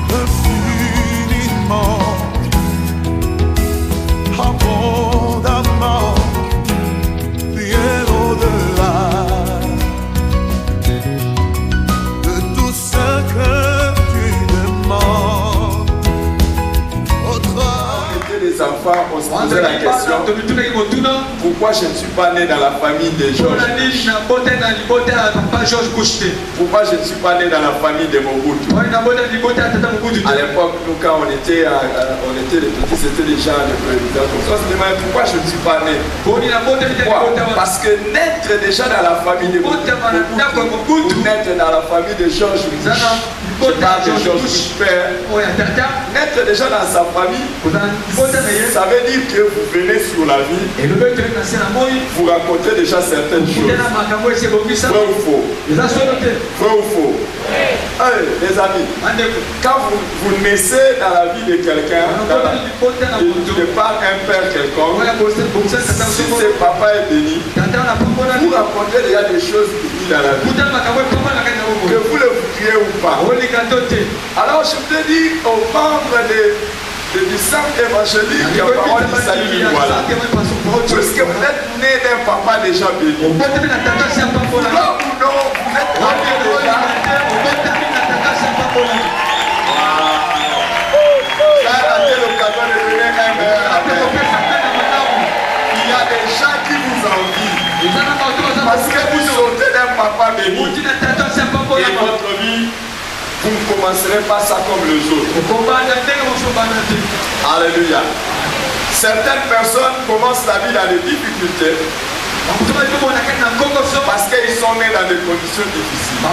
infiniment, abondamment, bien au-delà de tout ce que tu demandes. Les enfants, on se posait la question, pourquoi je ne suis pas né dans la famille de Georges? Pourquoi je ne suis pas né dans la famille de Mobutu? À l'époque, nous, quand on était les petits, c'était déjà le président. On se demandait pourquoi je ne suis pas né. Pourquoi? Parce que naître déjà dans la famille de Mobutu, ou naître dans la famille de Georges Bush, je parle de Georges Bush père, naître déjà dans sa famille, ça veut dire que vous venez sur la vie, vous racontez déjà certaines choses. Vrai ou faux? Vrai ou faux? Hey, les amis, quand vous naissez dans la vie de quelqu'un, de par un père quelconque, si c'est papa est béni, vous racontez déjà des choses qui vivent dans la vie, que vous le voudriez ou pas. Alors je te dis aux membres du centre évangélique, parole du salut, voilà. Puisque vous êtes né d'un papa déjà béni, ou non, vous êtes né déjà. J'ai raté l'occasion de donner un meilleur appel. Il y a des gens qui vous envient parce que vous sortez d'un papa béni et votre vie, vous ne commencerez pas ça comme les autres. Alléluia. Certaines personnes commencent la vie dans des difficultés parce qu'ils sont nés dans des conditions difficiles.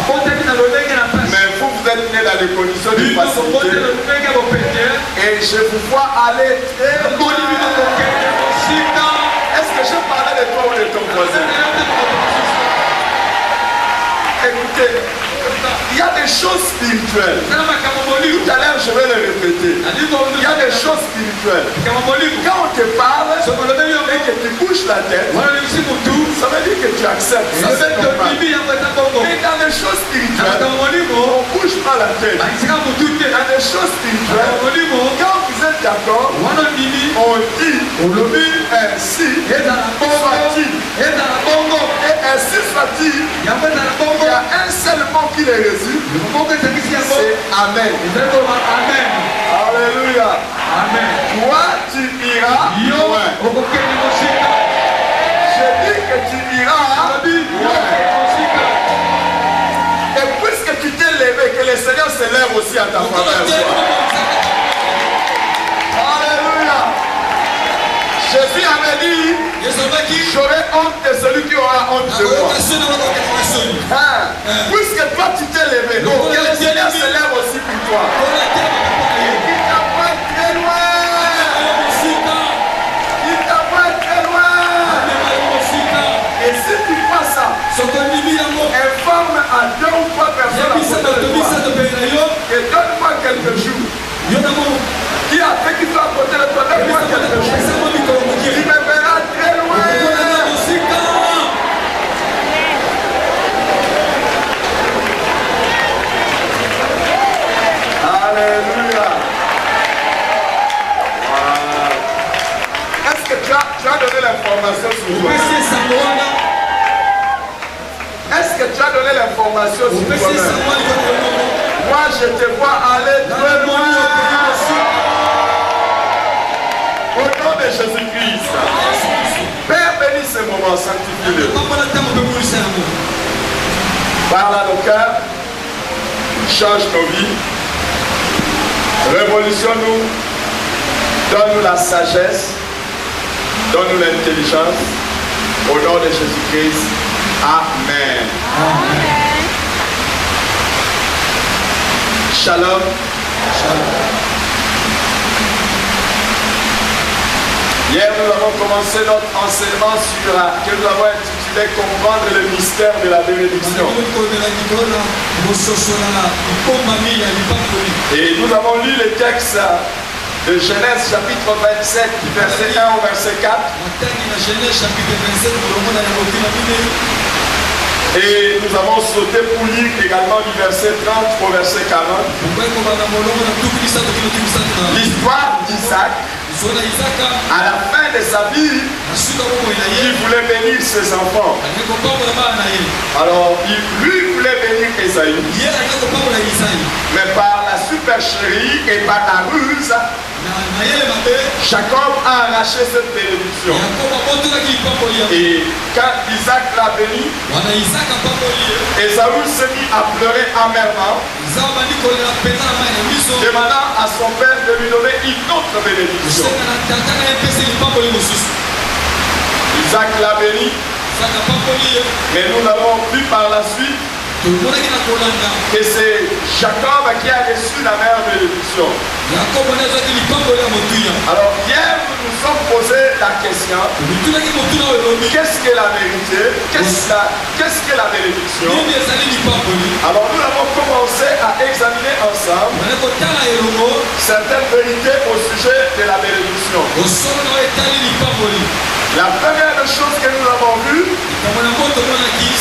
Mais vous, vous êtes nés dans des conditions de facilité. Et je vous vois aller très loin. Est-ce que je parlais de toi ou de ton voisin? Écoutez, il y a des choses spirituelles. Tout à l'heure, je vais le répéter. Il y a des choses spirituelles. Quand on te parle et que tu bouges la tête, ça veut dire que tu acceptes. Ça, c'est normal. Mais dans les choses spirituelles, on ne bouge pas la tête. Dans les choses spirituelles, quand vous êtes d'accord, on dit ainsi soit-il. Et ainsi soit-il. Il y a un seul mot qui les résume, c'est Amen. Alléluia. Amen. Toi, tu iras loin. Je dis que tu iras loin. Et puisque tu t'es levé, que le Seigneur se lève aussi à ta faveur. Alléluia. Jésus avait dit, j'aurai honte de celui qui aura honte de moi. Puisque toi tu t'es levé, donc que le Seigneur se lève aussi pour toi. Il t'envoie très loin. Il t'envoie très loin. Et si tu fais ça, informe à 2 ou 3 personnes et donne-moi quelques jours. Qui a fait qu'il soit à côté de toi, donne-moi quelque chose. Il me verra très loin. Alléluia. Est-ce que tu as donné l'information sur toi? Est-ce que tu as donné l'information sur toi-même? Moi, je te vois aller très loin. Au nom de Jésus-Christ. Père, bénis ce moment, sanctifie-le. Parle à nos cœurs. Change nos vies. Révolutionne-nous. Donne-nous la sagesse. Donne-nous l'intelligence. Au nom de Jésus-Christ. Amen. Amen. Shalom. Shalom. Hier, nous avons commencé notre enseignement sur que nous avons intitulé Comprendre le mystère de la bénédiction. Et nous avons lu le texte de Genèse chapitre 27, du verset 1 au verset 4. Et nous avons sauté pour lire également du verset 30 au verset 40. L'histoire d'Isaac, à la fin de sa vie, il voulait bénir ses enfants. Alors, lui voulait bénir Esaü. Mais par la supercherie et par la ruse, Jacob a arraché cette bénédiction. Et quand Isaac l'a béni, Esaü s'est mis à pleurer amèrement, demandant à son père de lui donner une autre bénédiction. Isaac l'a béni, mais nous l'avons vu par la suite que c'est Jacob qui a reçu la meilleure bénédiction. Alors hier nous nous sommes posé la question, qu'est-ce que la vérité? Qu'est-ce que la bénédiction? Alors nous avons commencé à examiner ensemble certaines vérités au sujet de la bénédiction. La première chose que nous avons vue,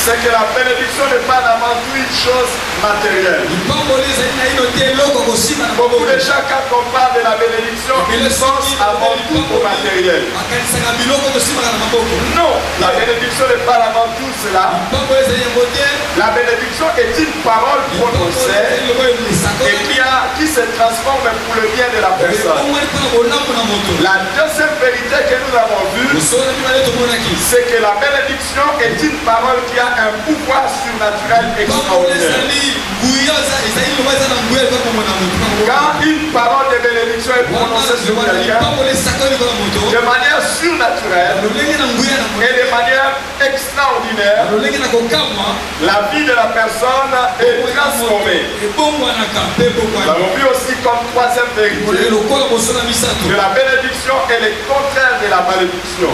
c'est que la bénédiction n'est pas avant tout une chose matérielle. Beaucoup de gens, quand on parle de la bénédiction, ils pensent avant tout au matériel. Non, la bénédiction n'est pas avant tout cela. La bénédiction est une parole prononcée et qui se transforme pour le bien de la personne. La deuxième vérité que nous avons vue, c'est que la bénédiction est une parole qui a un pouvoir surnaturel extraordinaire. Quand une parole de bénédiction est prononcée sur quelqu'un, de manière surnaturelle et de manière extraordinaire, la vie de la personne est transformée. Nous avons vu aussi comme troisième vérité que la bénédiction est le contraire de la malédiction.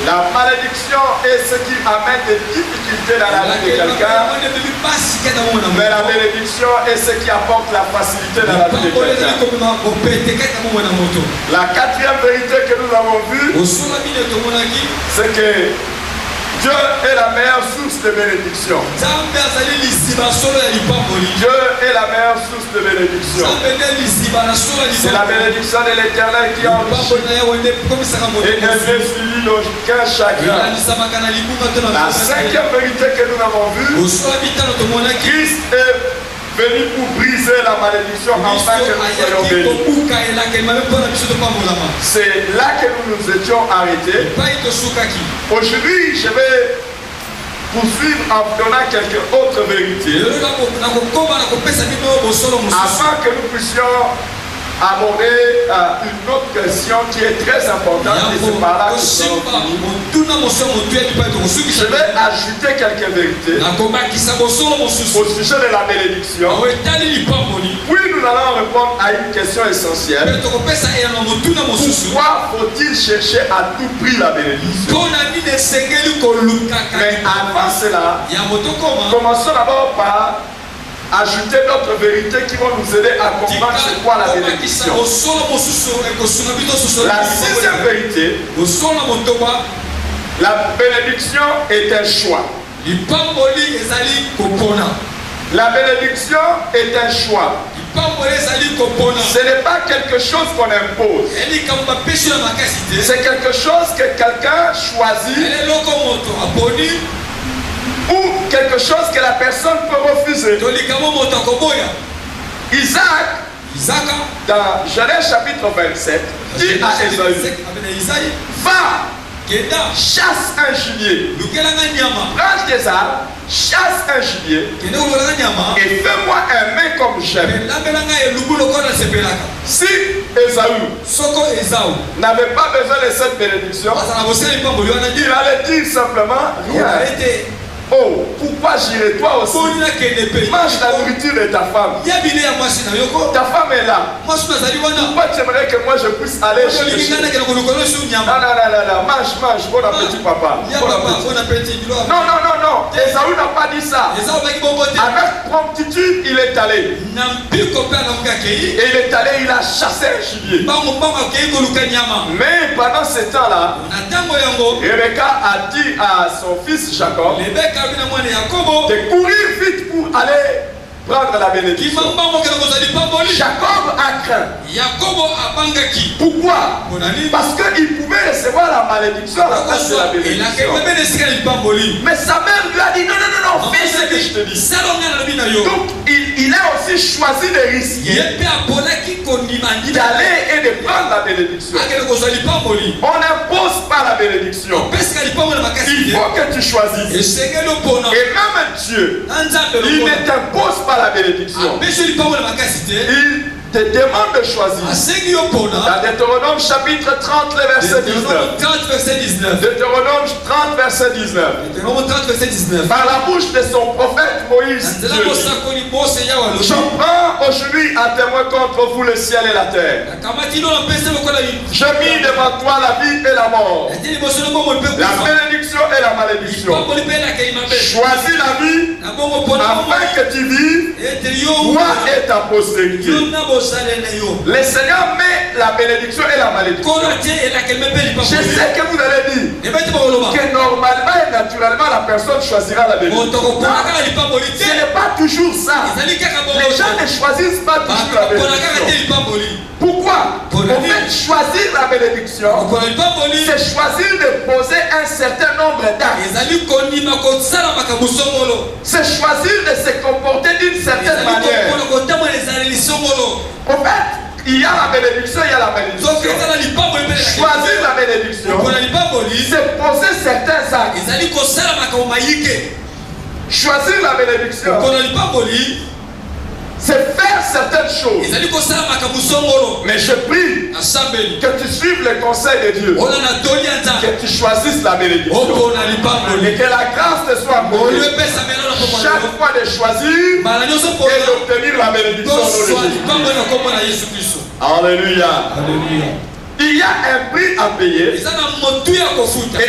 La malédiction est ce qui amène des difficultés dans la vie de quelqu'un, mais la bénédiction est ce qui apporte la facilité dans la vie de quelqu'un. La quatrième vérité que nous avons vue, c'est que Dieu est la meilleure source de bénédiction. Dieu est la meilleure source de bénédiction. C'est la bénédiction de l'Éternel qui enrichit et ne fait suivi d'aucun chagrin. La cinquième vérité que nous avons vue, Christ est venu pour briser la malédiction afin que nous soyons bénis. C'est là que nous nous étions arrêtés. Aujourd'hui, je vais poursuivre en donnant quelques autres vérités afin que nous puissions aborder une autre question qui est très importante et c'est par là que je vais ajouter quelques vérités au sujet de la bénédiction. Oui, nous allons répondre à une question essentielle. Pourquoi faut-il chercher à tout prix la bénédiction? Mais avant cela, commençons d'abord par ajouter d'autres vérités qui vont nous aider à comprendre c'est quoi la bénédiction. La sixième vérité, la bénédiction est un choix. La bénédiction est un choix. Ce n'est pas quelque chose qu'on impose. C'est quelque chose que quelqu'un choisit ou quelque chose que la personne peut refuser. Isaac, dans Genèse chapitre 27, dit à Esaü, va, chasse un gibier, prends tes armes, chasse un gibier et fais-moi un mets comme j'aime. Si Esaü n'avait pas besoin de cette bénédiction, il allait dire simplement rien. Oh, pourquoi j'irai toi aussi? Mange la nourriture de ta femme. Ta femme est là. Pourquoi tu aimerais que moi je puisse aller chercher? Non, mange, bon appétit papa. Bon appétit. Non. Esaü n'a pas dit ça ça. Avec promptitude, il est allé. Et il est allé, il a chassé un gibier. Mais pendant ce temps-là, Rebecca a dit à son fils Jacob de courir vite pour aller prendre la bénédiction. Jacob a craint. Pourquoi? Parce qu'il pouvait recevoir la malédiction à la place de la bénédiction. Mais sa mère lui a dit non, non, non, non, fais ce que je te dis. Donc il a aussi choisi de risquer d'aller et de prendre la bénédiction. On n'impose pas la bénédiction. Il faut que tu choisisses. Et même Dieu, il ne t'impose pas la bénédiction. Il te demande de choisir. Dans Deutéronome chapitre 30, le verset 19. Deutéronome 30, verset 19. Par la bouche de son prophète Moïse, Dieu dit, je prends aujourd'hui à témoin contre vous le ciel et la terre. Je mis devant toi la vie et la mort, la bénédiction et la malédiction. Choisis la vie afin que tu vives, toi et ta postérité. Le Seigneur met la bénédiction et la malédiction. Je sais que vous allez dire que normalement et naturellement la personne choisira la bénédiction. Ce n'est pas toujours ça. Les gens ne choisissent pas toujours la bénédiction. Pourquoi? En fait, choisir la bénédiction, c'est choisir de poser un certain nombre d'actes. C'est choisir de se comporter d'une certaine manière. En fait, il y a la bénédiction, il y a la malédiction. Choisir la bénédiction, c'est poser certains actes. Choisir la bénédiction, c'est faire certaines choses. Mais je prie que tu suives les conseils de Dieu, que tu choisisses la bénédiction et que la grâce te soit accordée chaque fois de choisir et d'obtenir la bénédiction de Jésus. Alléluia. Il y a un prix à payer et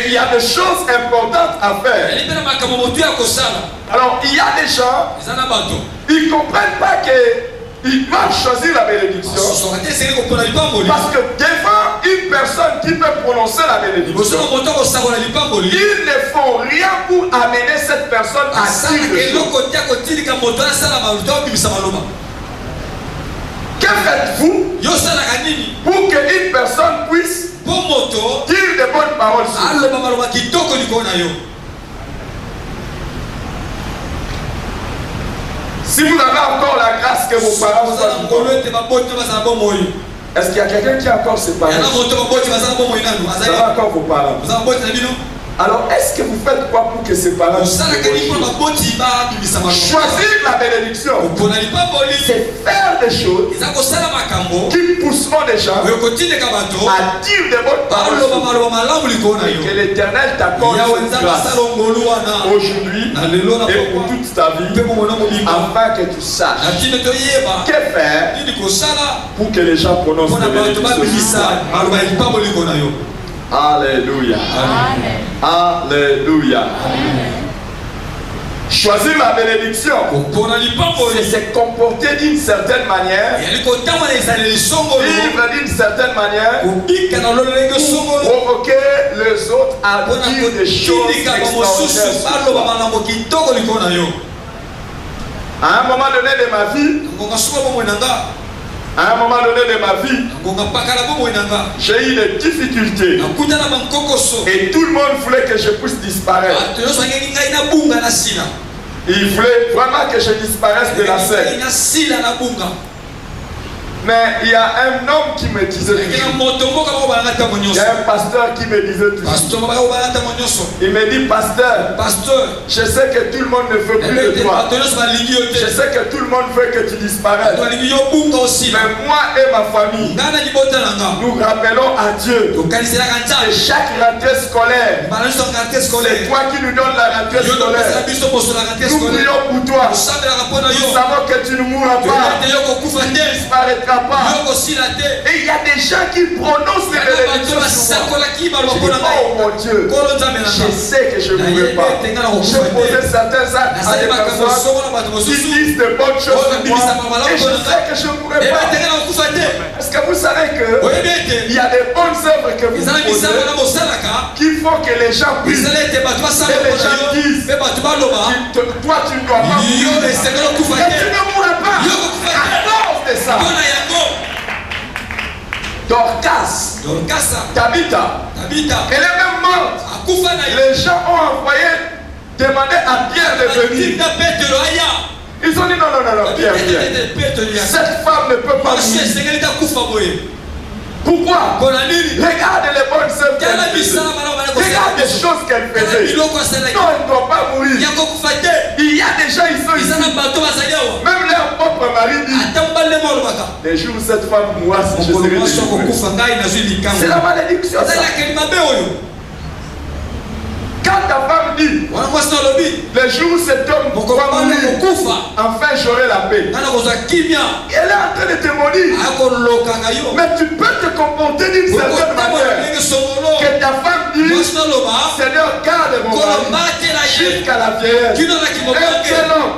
il y a des choses importantes à faire. Alors il y a des gens, ils ne comprennent pas qu'ils doivent choisir la bénédiction. Parce que devant une personne qui peut prononcer la bénédiction, ils ne font rien pour amener cette personne à dire des choses. Que faites-vous pour qu'une personne puisse dire de bonnes paroles sur vous? Si vous avez encore la grâce que vos parents soient, est-ce qu'il y a quelqu'un qui a encore ses parents? Vous avez encore vos parents. Alors, est-ce que vous faites quoi pour que ces parents choisir la bénédiction? C'est faire des choses qui pousseront les gens à dire des bonnes paroles. Que l'Éternel t'accorde cette grâce aujourd'hui et pour toute ta vie, afin que tu saches que faire pour que les gens prononcent les bénédictions. Alléluia. Alléluia. Choisir la bénédiction, c'est se comporter d'une certaine manière, vivre d'une certaine manière, provoquer les autres à dire des choses extraordinaires. À un moment donné de ma vie, j'ai eu des difficultés et tout le monde voulait que je puisse disparaître. Il voulait vraiment que je disparaisse de la scène. Mais il y a un homme qui me disait toujours. Il y a un pasteur qui me disait toujours. Il me dit, pasteur, je sais que tout le monde ne veut plus de toi. Je sais que tout le monde veut que tu disparaisses. Mais moi et ma famille, nous rappelons à Dieu que chaque rentrée scolaire, c'est toi qui nous donnes la rentrée scolaire. Nous prions pour toi. Nous savons que tu ne mourras pas. Tu disparaîtras n'arrêtera pas. Et il y a des gens qui prononcent les bénédictions sur moi. Je dis, oh mon Dieu, je sais que je ne pouvais pas. Je posais certains actes à des personnes qui disent de bonnes choses sur moi. Et je sais que je ne pourrais pas. Parce que vous savez qu'il y a des bonnes œuvres que vous posez qui font que les gens puissent. Et les gens disent, toi tu ne dois pas mourir. Et tu ne mourras pas à cause de ça. Dorcas, Tabitha, elle est même morte. Les gens ont envoyé demander à Pierre de venir. Ils ont dit non, Pierre. Cette femme ne peut pas mourir. Pourquoi? Regarde les bonnes œuvres qu'elle faisait. Regarde les choses qu'elle faisait. Non, elle ne doit pas mourir. Il y a des gens ici. Même leur propre mari dit, les jours où cette femme mourra, je serai délivré. C'est la malédiction. Quand ta femme dit, le jour où cet homme va mourir, enfin j'aurai la paix. Elle est en train de te maudire. Mais tu peux te comporter d'une certaine manière. Que ta femme dit, Seigneur, garde mon mari jusqu'à la vieillesse. Et quel homme?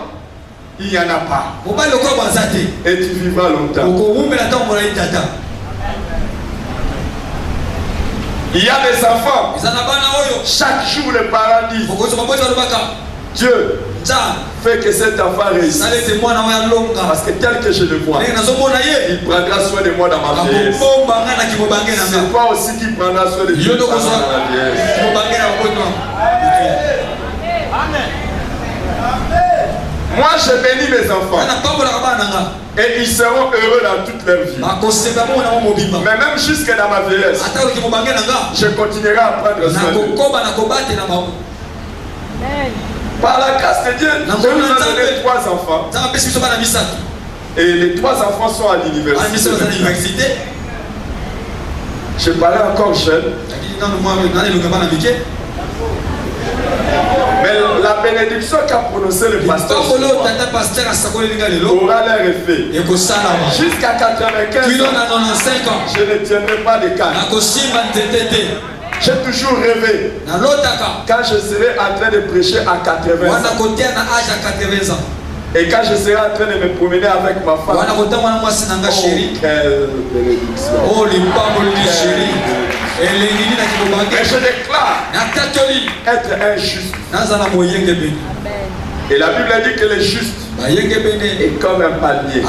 Il n'y en a pas. Et tu vivras longtemps. Il y a des enfants. Chaque jour le parent dit, Dieu, fais que cet enfant réussisse. Parce que tel que je le vois, il prendra soin de moi dans ma vieillesse. C'est toi aussi qui prendras soin de Dieu dans la vieillesse. Moi je bénis mes enfants. Et ils seront heureux dans toute leur vie. Mais même jusque dans ma vieillesse, je continuerai à prendre soin d'eux. Par la grâce de Dieu, Dieu nous a donné 3 enfants. Et les 3 enfants sont à l'université. Je parlais encore jeune. Mais la bénédiction qu'a prononcée le pasteur aura leur effet. Jusqu'à 95 ans, je ne tiendrai pas de canne. J'ai toujours rêvé quand je serai en train de prêcher à 80 ans. Et quand je serai en train de me promener avec ma femme, oh, quelle bénédiction. Et je déclare être injuste. Et la Bible dit que le juste est comme un palmier.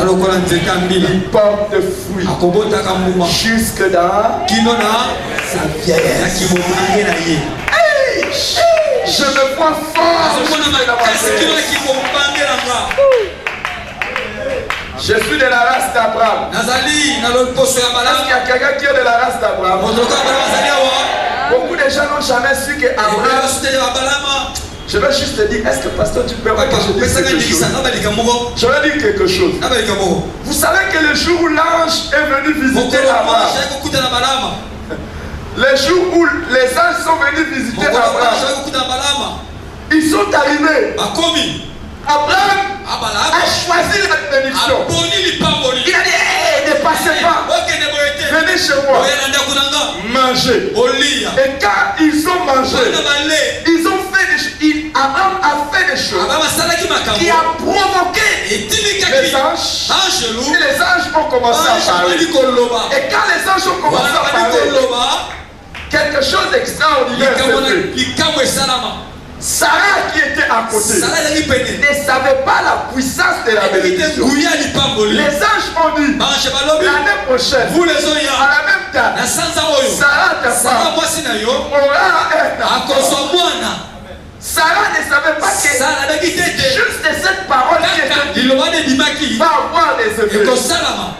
Il porte fruit jusque dans sa vieillesse. Je me vois fort. Je suis de la race d'Abraham. Est-ce qu'il y a quelqu'un qui est de la race d'Abraham? Beaucoup de gens n'ont jamais su que Abraham. Je vais juste te dire, est-ce que pasteur tu peux que je dise quelque chose? Je vais dire quelque chose. Vous savez que le jour où l'ange est venu visiter Abraham, le jour où les anges sont venus visiter Abraham, ils sont arrivés. Abraham a choisi la bénédiction. Il a dit, hey, ne passez pas. Venez chez moi. Mangez. Et quand ils ont mangé, ils ont fait des choses. Abraham a fait des choses qui a provoqué les anges. Et les anges ont commencé à parler. Et quand les anges ont commencé à parler, quelque chose d'extraordinaire s'est fait. Sarah qui était à côté ne savait pas la puissance de la bénédiction. Les anges ont dit, l'année prochaine, à la même date, Sarah ta femme aura un enfant. Sarah ne savait pas que juste cette parole qui était dit va avoir des effets.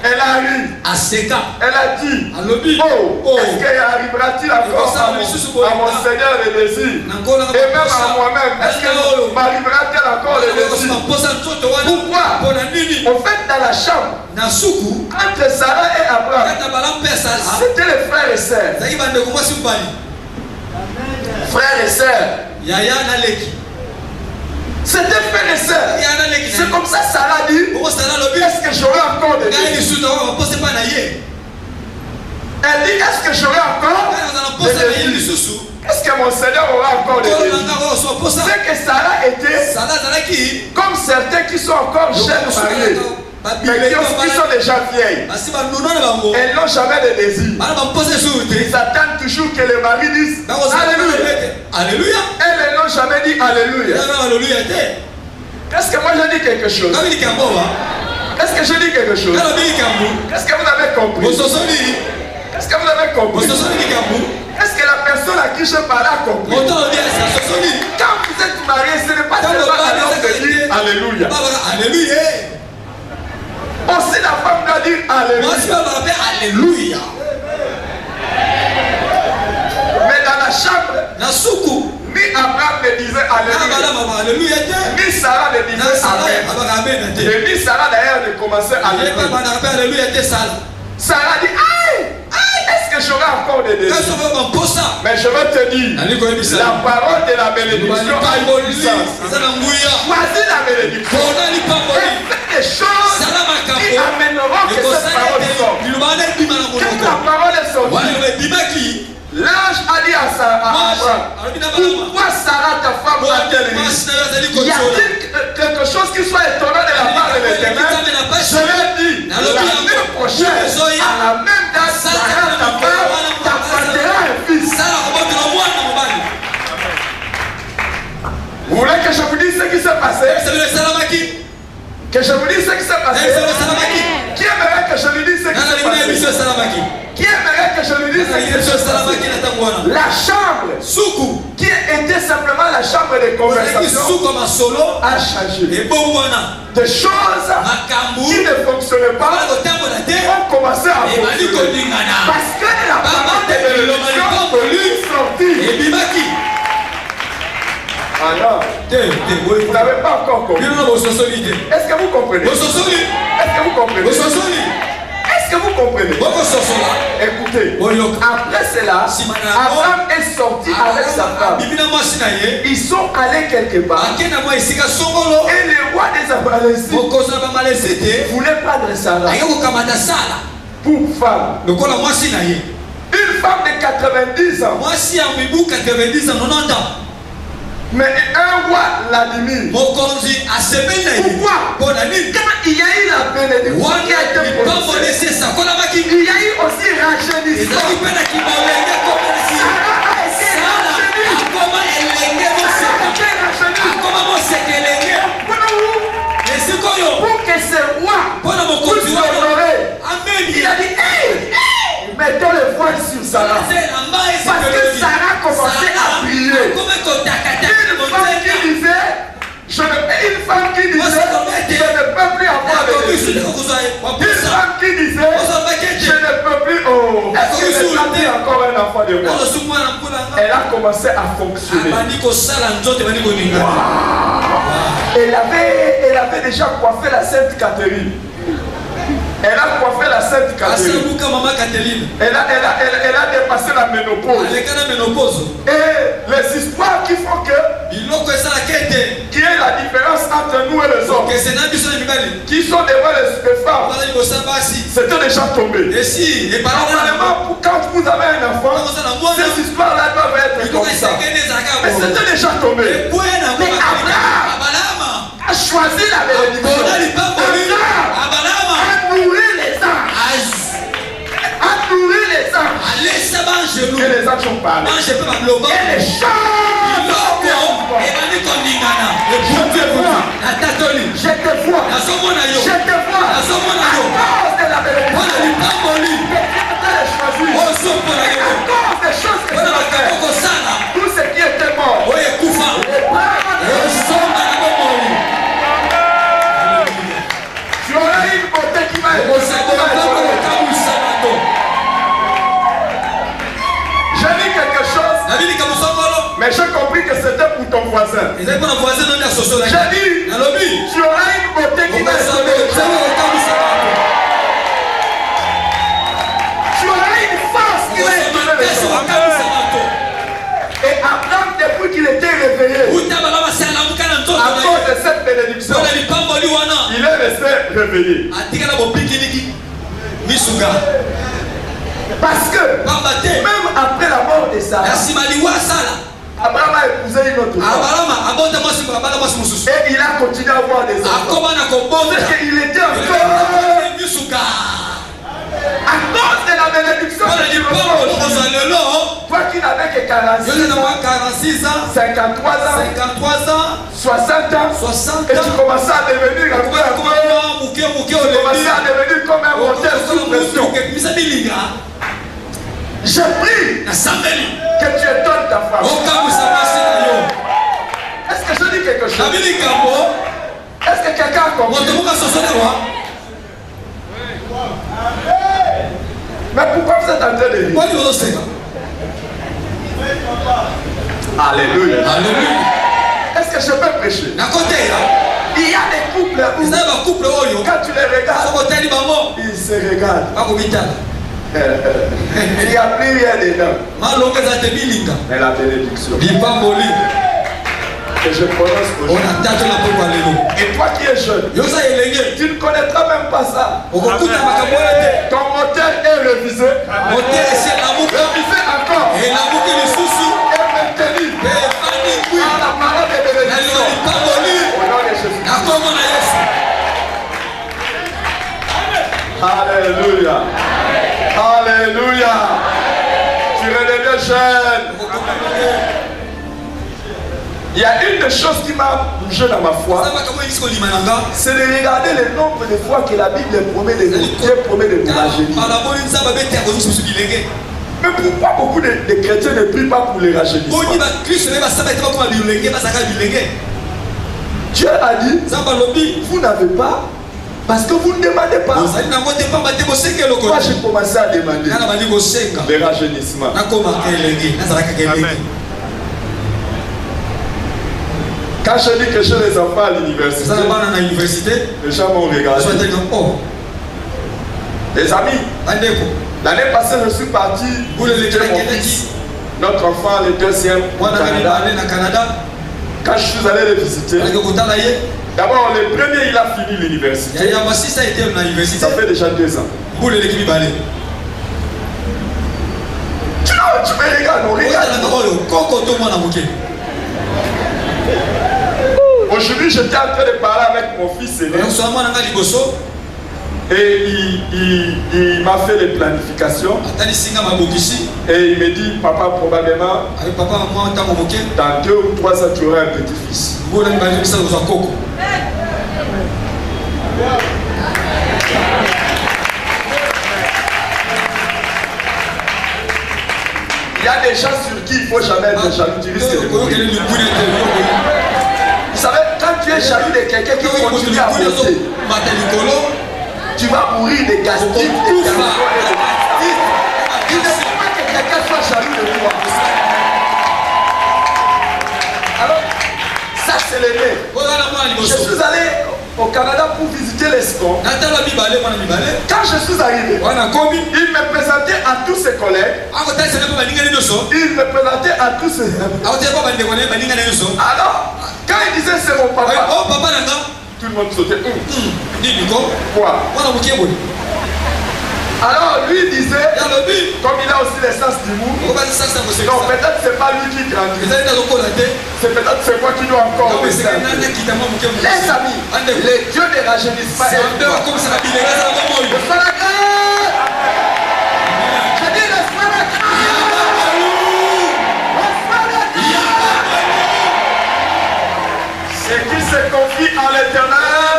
Elle arrive. Elle a dit, oh, est-ce qu'il arrivera-t-il encore à mon Seigneur le désir? Et même à moi-même, est-ce que m'arrivera-t-il encore le désir? Pourquoi? En fait, dans la chambre, entre Sarah et Abraham, c'était les frères et sœurs. Frères et sœurs. C'était frères et sœurs. C'est comme ça Sarah dit, est-ce que j'aurai encore des bébés? Elle dit, est-ce que j'aurai encore des bébés? Est-ce que mon Seigneur aura encore des bébés? C'est que Sarah était comme certains qui sont encore jeunes mariés, mais qui sont déjà vieilles. Elles n'ont jamais de désir. Ils attendent toujours que le mari dise Alléluia. Elles n'ont jamais dit Alléluia. Est-ce que moi je dis quelque chose? Est-ce que je dis quelque chose? Est-ce que vous avez compris? Est-ce que vous avez compris? Est-ce que la personne à qui je parle a compris? Quand vous êtes marié, ce n'est pas seulement à l'homme de dire Alléluia. Aussi la femme doit dire Alléluia. Mais dans la chambre, ni Abraham ne disait Alléluia, ni Sarah ne disait Amen. Et ni Sarah d'ailleurs ne commençait Alléluia. Sarah dit aïe, est-ce que j'aurai encore des désirs? Mais je vais te dire, la parole de la bénédiction a une puissance. Choisis la bénédiction et fais des choses qui amèneront que cette parole sorte. Quand la parole est sortie, l'ange a dit à Abraham, pourquoi Sarah ta femme a-t-elle dit? Y a-t-il quelque chose qui soit étonnant de la part de l'Éternel? Je l'ai dit, l'année prochaine, à la même date, Sarah ta femme t'apportera un fils. Vous voulez que je vous dise ce qui s'est passé? Que je vous dise ce qui s'est passé? Qui aimerait que je lui dise ce qui s'est passé? Qui aimerait que je lui dise ce qui s'est passé? La chambre qui était simplement la chambre de conversation a changé. Des choses qui ne fonctionnaient pas ont commencé à fonctionner. Parce que la parole de bénédiction est sortie. Alors, vous n'avez pas encore compris. Est-ce que vous comprenez? Est-ce que vous comprenez? Est-ce que vous comprenez? Écoutez, après cela, Abraham est sorti avec sa femme. Ils sont allés quelque part. Et le roi des Amalécites voulait prendre Sarah pour femme. Une femme de 90 ans. Mais un roi l'admire. Pourquoi? Quand il y a eu la bénédiction qui a été prononcée, il y a eu aussi rajeunissement. Pour que ce roi puisse l'honorer, il a dit hey, mettons le voile sur Sarah. Parce que Sarah commençait à prier. Une femme qui disait je ne peux plus avoir de désirs. Une femme qui disait je ne peux plus. Oh, est-ce que j'ai encore un enfant de moi? Elle a commencé à fonctionner. Wow. Elle avait déjà coiffé la Sainte Catherine. Elle a coiffé la Sainte Catherine. Elle a dépassé la ménopause. Et les histoires qui font que qui est la différence entre nous et les hommes qui sont devant les femmes, c'était déjà tombé. Normalement, quand vous avez un enfant, ces histoires-là doivent être comme ça. Mais c'était déjà tombé. Mais Abraham a choisi la bénédiction. A nourri les anges. A nourri les anges. Et les anges ont parlé. Et les choses. Je te vois. Je te vois. À cause de la bénédiction. À cause des choses que tu as fait. Tout ce qui était mort. Tu auras une beauté qui va être. J'ai dit quelque chose, mais j'ai compris que c'était pour ton voisin. J'ai dit, tu auras une beauté qui va être. Tu auras une force qui va être. Et Abraham, depuis qu'il était réveillé, à cause de cette bénédiction, réveillé. Parce que même après la mort de Sarah, Abraham a épousé une autre femme. Et il a continué à avoir des enfants. Parce qu'il était encore à cause de la bénédiction de Dieu. Toi qui n'avais que 46 ans, 53 ans, 60 ans, et tu commençais à devenir un peu, tu commençais à devenir comme un moteur sous pression. Je prie que tu étonnes ta femme. Est-ce que je dis quelque chose? Est-ce que quelqu'un a compris? Mais pourquoi vous êtes en train de rire? Alléluia. Est-ce que je peux prêcher? Il y a des couples où quand tu les regardes, ils se regardent. Il n'y a plus rien dedans. Mais la bénédiction que je prononce aujourd'hui. Et toi qui es jeune, tu ne connaîtras même pas ça. Ton moteur est révisé. Révisé encore. Et maintenu par la parole de bénédiction. Au nom de Jésus. Alléluia. Alléluia. Tu redeviens jeune. Il y a une des choses qui m'a bougé dans ma foi, c'est de regarder le nombre de fois que la Bible promet de nous rajeunir. Mais pourquoi beaucoup de chrétiens ne prient pas pour les rajeunissement? Dieu a dit, vous n'avez pas parce que vous ne demandez pas. Moi j'ai commencé à demander le rajeunissement. Amen. Quand je dis que chez les enfants à l'université, les gens m'ont regardé. Les amis, l'année passée, je suis parti visiter mon fils, notre enfant, le deuxième, au Canada. Quand je suis allé le visiter, d'abord, le premier, il a fini l'université. Ça fait déjà 2 ans. Tu me regardes, on regarde. Aujourd'hui, j'étais en train de parler avec mon fils aîné. Et il m'a fait les planifications. Et il me dit, papa, probablement, dans 2 ou 3 ans, tu auras un petit-fils. Il y a des gens sur qui il ne faut jamais être jaloux. Tu risques de mourir. Vous savez, quand tu es jaloux de quelqu'un qui continue à monter, tu vas mourir de gastrites, de gastrites. Il ne faut pas que quelqu'un soit jaloux de toi. Alors, ça c'est l'aîné. Je suis allé au Canada pour visiter les sports. Quand je suis arrivé, il me présentait à tous ses collègues. Il me présentait à tous ses amis. Alors, quand il disait c'est mon papa, tout le monde sautait. Quoi? Alors lui disait, comme il a aussi le sens d'humour, non, peut-être c'est pas lui qui grandit, c'est peut-être c'est moi qui dois encore me servir. Les amis, les dieux ne rajeunissent pas. Ce qui se confie à l'Éternel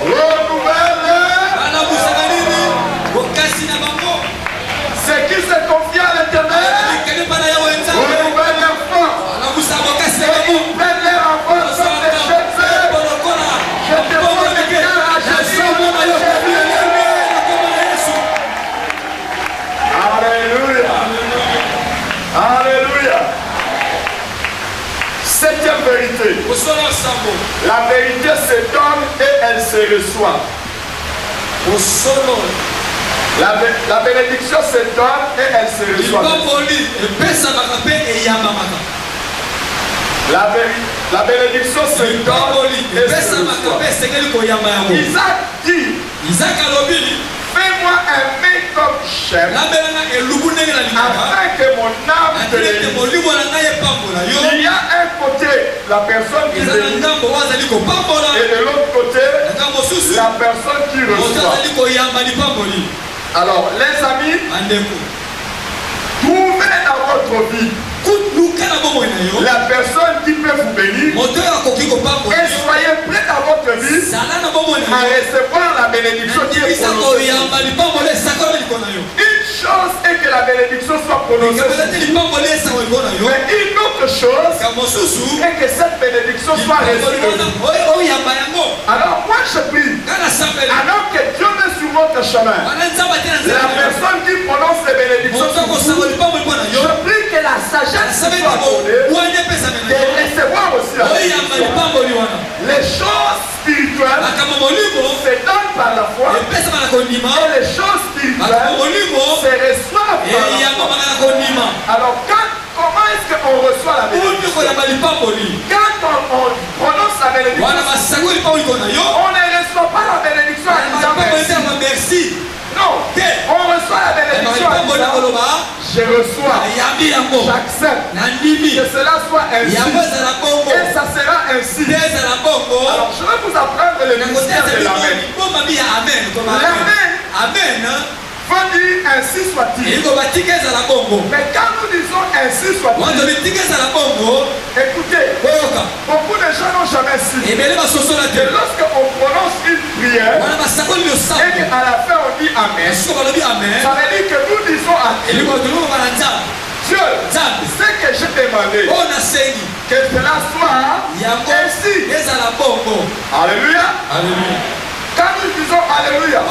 renouvelle. Ce qui se confie à l'Éternel renouvelle leur force. Ils prennent leur force comme des cheveux. Je te demande de faire la gestion. Alléluia. Alléluia. 7e vérité. La vérité se donne et elle se reçoit. La bénédiction se donne et elle se reçoit. La bénédiction se donne et se Isaac dit, fais-moi un mec comme chef, afin que mon âme te délivre. Il y a un côté la personne qui délivre, et de l'autre côté la personne qui reçoit. Alors les amis, trouvez dans votre vie la personne qui peut vous bénir, et soyez prêts dans votre vie à recevoir la bénédiction qui est prononcée. Une chose est que la bénédiction soit prononcée, mais une autre chose est que cette bénédiction soit reçue. Alors moi je prie, alors que Dieu met sur votre chemin la personne qui prononce les bénédictions sur vous, je prie que la sagesse soit accordée de recevoir aussi la bénédiction. Les choses spirituelles se donnent par la foi, et les choses spirituelles se reçoivent par la foi. Alors comment est-ce qu'on reçoit la bénédiction? Quand on prononce la bénédiction, on ne reçoit pas la bénédiction en disant merci. Non, on reçoit la bénédiction en disant je reçois, j'accepte que cela soit ainsi, et ça sera ainsi. Alors je vais vous apprendre le mystère de l'amen. L'amen veut dire ainsi soit-il. Mais quand nous disons ainsi soit-il, écoutez, beaucoup de gens n'ont jamais su que lorsqu'on prononce une prière et qu'à la fin on dit amen, ça veut dire que nous disons à Dieu, Dieu, ce que je demandais, que cela soit ainsi. Alléluia. Quand nous disons Alléluia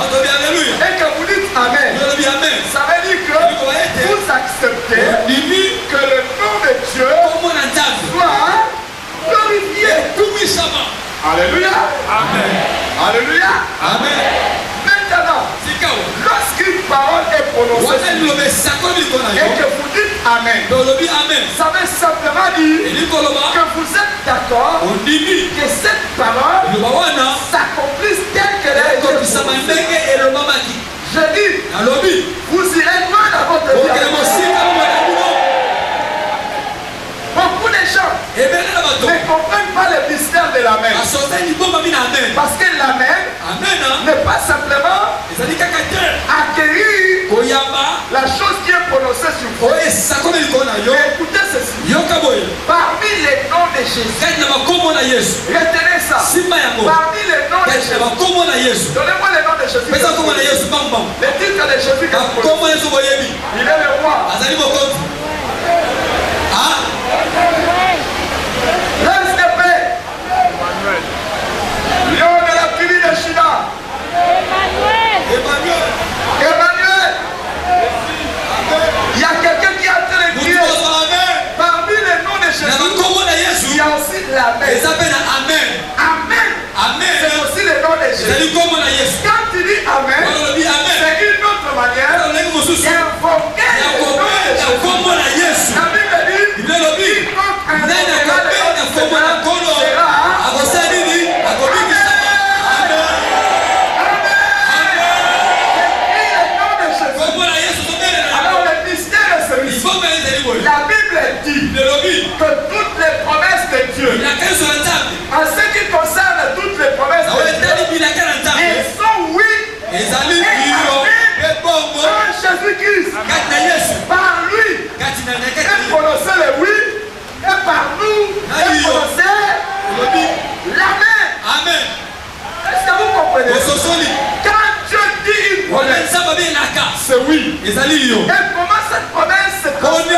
et que vous dites Amen, ça veut dire que vous acceptez que le nom de Dieu soit glorifié. Alléluia. Amen. Alléluia. Amen. Maintenant, lorsqu'une parole est prononcée et que vous dites Amen, ça veut simplement dire que vous êtes d'accord que cette parole s'accomplisse telle qu'elle est. Je dis, vous irez loin dans votre vie. Beaucoup de gens ne comprennent pas le mystère de l'amen. Parce que l'amen n'est pas simplement acquérir la chose qui est prononcée sur vous. Mais écoutez ceci. Parmi les noms de Jésus, retenez ça. Parmi les noms de Jésus, donnez-moi les noms de Jésus. Le titre de Jésus, il est le roi. Prince de paix, lion de la tribu de Juda, Emmanuel. Il y a quelqu'un qui a en train de crier. Parmi les noms de Jésus, il y a aussi l'amen. Amen. C'est aussi le nom de Jésus. Quand tu dis Amen, c'est une autre manière d'invoquer le nom de Jésus. La Bible dit, quiconque invoquera le nom de la Bible dit que toutes les promesses de Dieu, en ce qui concerne toutes les promesses de Dieu, elles sont oui et amen en Jésus-Christ. Par lui, est prononcé le oui, et par nous, est prononcé l'amen. Est-ce que vous comprenez? Quand Dieu dit une promesse, c'est oui. Et comment cette promesse se transforme?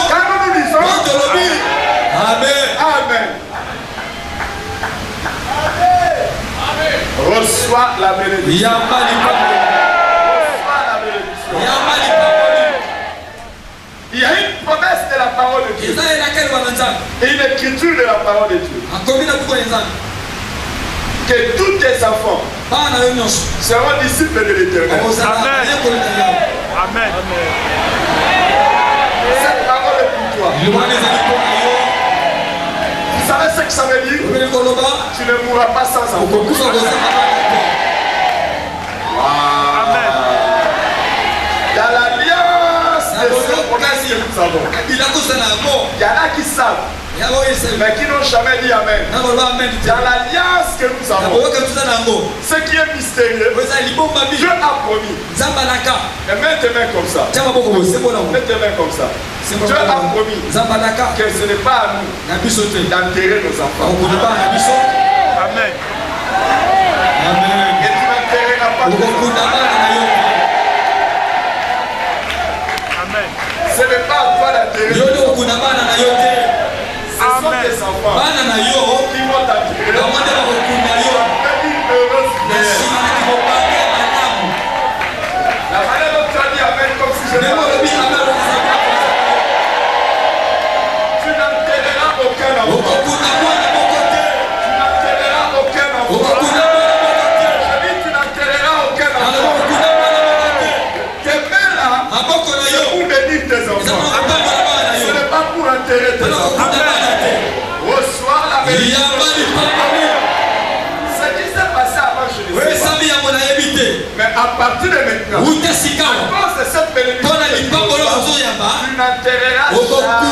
Quand nous disons Amen. Amen. Reçois la bénédiction. Reçois la bénédiction. Il y a une promesse de la parole de Dieu et une écriture de la parole de Dieu. Que tous tes enfants seront disciples de l'Éternel. Amen. Cette parole est pour toi. Vous savez ce que ça veut dire? tu ne mourras pas sans enfant. Amen. Dans l'alliance de ce promesse que nous avons, il y en a qui savent, mais qui n'ont jamais dit Amen. Dans l'alliance que nous avons, ce qui est mystérieux, Dieu a promis. Et mets tes mains comme ça. Mets tes mains comme ça. Dieu a promis que ce n'est pas à nous d'enterrer nos enfants. Amen. Et tu n'enterreras pas tes enfants. Amen. Ce n'est pas à toi d'enterrer. Ce sont tes enfants qui vont t'enterrer. La manière dont tu as dit Amen comme si je n'avais pas dit Amen. Tu n'enterreras aucun enfant. Tu n'enterreras aucun enfant. Je dis tu n'enterreras aucun enfant. Tes mains là, c'est pour bénir tes enfants. Ce n'est pas pour enterrer tes enfants. Reçois la bénédiction. Ce qui s'est passé avant, je ne sais pas. Mais à partir de maintenant, à cause de cette bénédiction, tu n'enterreras jamais.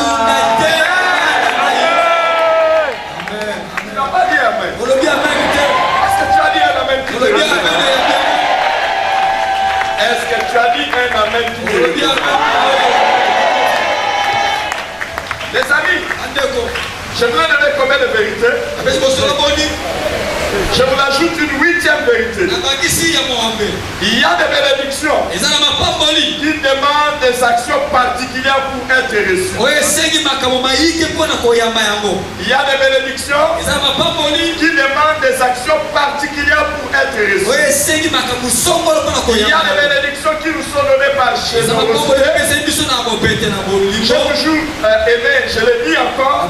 Tu n'as pas dit Amen. Est-ce que tu as dit un Amen qui te Est-ce que tu as dit un Amen qui te Les amis, je voudrais donner combien de vérités? Je vous ajoute une 8e vérité. Il y a des bénédictions qui demandent des actions particulières pour être reçues. Il y a des bénédictions qui demandent des actions particulières pour être reçues. Il y a des bénédictions qui nous sont données par générosité. J'ai toujours aimé, je le dis encore,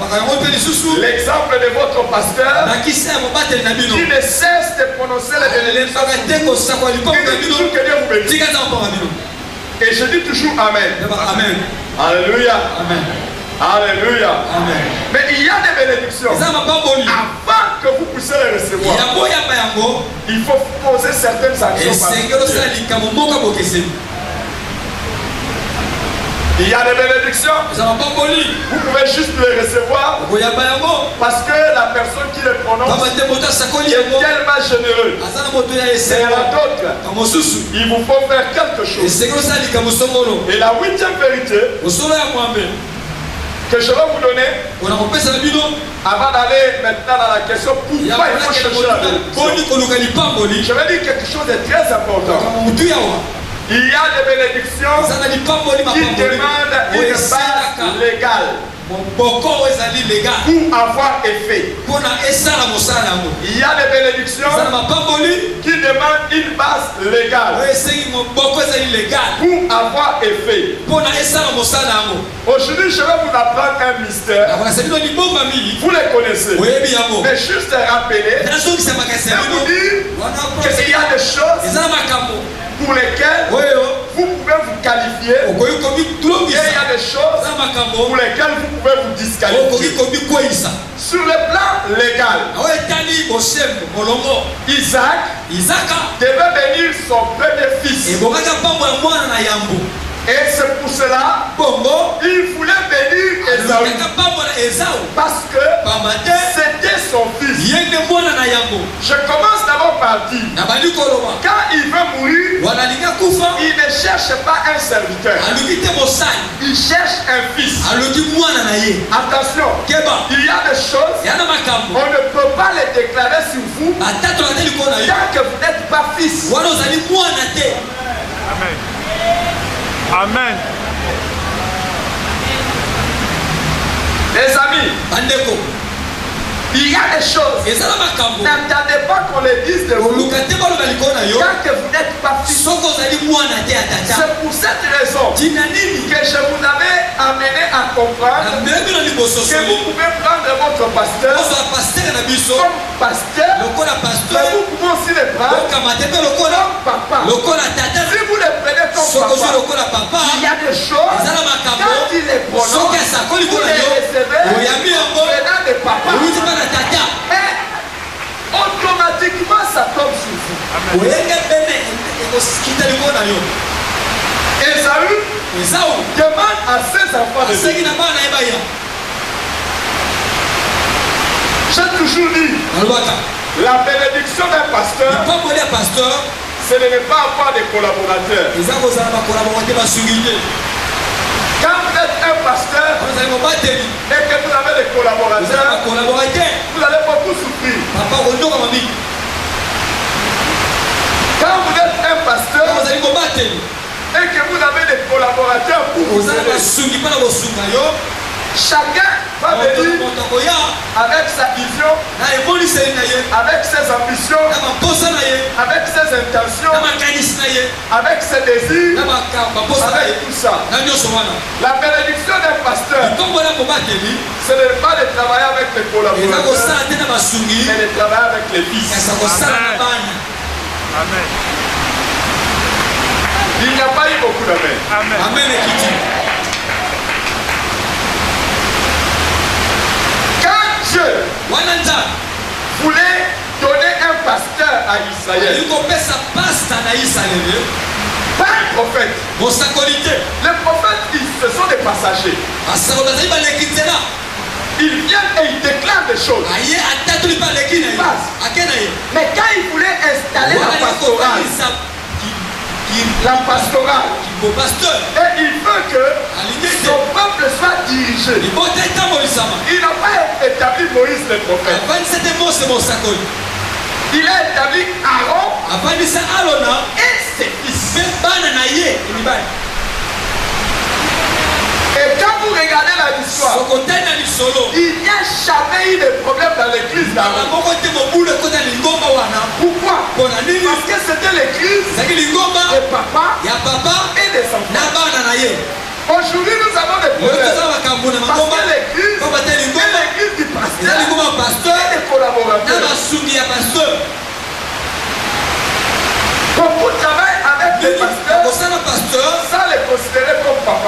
l'exemple de votre pasteur qui ne cesse de prononcer les bénédictions. Et je dis toujours Amen. Amen. Alléluia. Amen. Alléluia. Amen. Mais il y a des bénédictions. Avant que vous puissiez les recevoir, il faut poser certaines actions. Il y a des bénédictions. Vous pouvez juste les recevoir parce que la personne qui les prononce est tellement généreuse. Et il y en a d'autres. Il vous faut faire quelque chose. Et la 8e vérité que je vais vous donner avant d'aller maintenant dans la question pourquoi il faut chercher la bénédiction. Je vais dire quelque chose de très important. Il y a des bénédictions qui demandent une base légale pour avoir effet. Il y a des bénédictions qui demandent une base légale pour avoir effet. Aujourd'hui, je vais vous apprendre un mystère. Vous les connaissez. Mais juste rappeler et vous dire qu'il y a des choses pour lesquelles vous pouvez vous qualifier et il y a des choses pour lesquelles vous pouvez vous disqualifier. Sur le plan légal, Isaac devait bénir son premier fils. Et c'est pour cela il voulait bénir Esaü parce que c'était son fils. Je commence d'abord par dire, quand il veut mourir, il ne cherche pas un serviteur, il cherche un fils. Attention, il y a des choses, on ne peut pas les déclarer sur vous tant que vous n'êtes pas fils. Amen. Amen. Les amis, il y a des choses. N'attendez pas qu'on les dise de vous. Tant que vous n'êtes pas fils. C'est pour cette raison que je vous avais amené à comprendre que vous pouvez prendre votre pasteur comme pasteur, mais vous pouvez aussi le prendre comme papa. Si vous le prenez comme papa, il y a des choses, quand il les prononce, vous les recevez venant de papa. Esaü demande à ses enfants de dire. J'ai toujours dit, la bénédiction d'un pasteur, ce n'est pas avoir des collaborateurs. Quand vous êtes un pasteur et que vous avez des collaborateurs, vous allez beaucoup souffrir. Quand vous êtes un pasteur et que vous avez des collaborateurs pour vous aider, chacun va venir avec sa vision, avec ses ambitions, avec ses intentions, avec ses désirs, avec tout ça. La bénédiction d'un pasteur, ce n'est pas de travailler avec les collaborateurs, mais de travailler avec les fils. Amen. Il n'y a pas eu beaucoup d'amen. Amen. Amen. Quand Dieu voulait donner un pasteur à Israël, pas un prophète. Les prophètes, ce sont des passagers. Ils viennent et ils déclarent des choses. Mais quand il voulait installer la pastorale, et il veut que son peuple soit dirigé. Il n'a pas établi Moïse le prophète. Il a établi Aaron et ses fils. Et quand vous regardez l'histoire, il n'y a jamais eu de problème dans l'église d'Aaron. Pourquoi? Parce que c'était l'église des papas et des enfants. Aujourd'hui, nous avons des problèmes. Parce que l'église est l'église du pasteur et des collaborateurs. Beaucoup travaillent avec des pasteurs sans les considérer comme papa.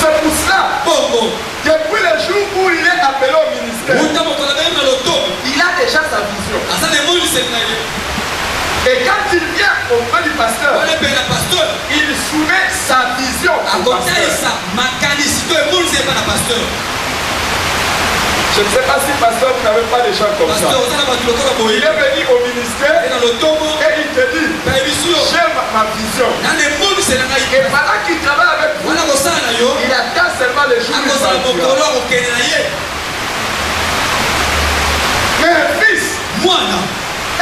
C'est pour cela, depuis le jour où il est appelé au ministère, il a déjà sa vision. Et quand il vient auprès du pasteur, il soumet sa vision au pasteur. Je ne sais pas si pasteur, vous n'avez pas des gens comme ça. Il est venu au ministère et il te dit, j'ai ma vision. Et pendant qu'il travaille avec vous, il attend seulement les jours où il va. Mais un fils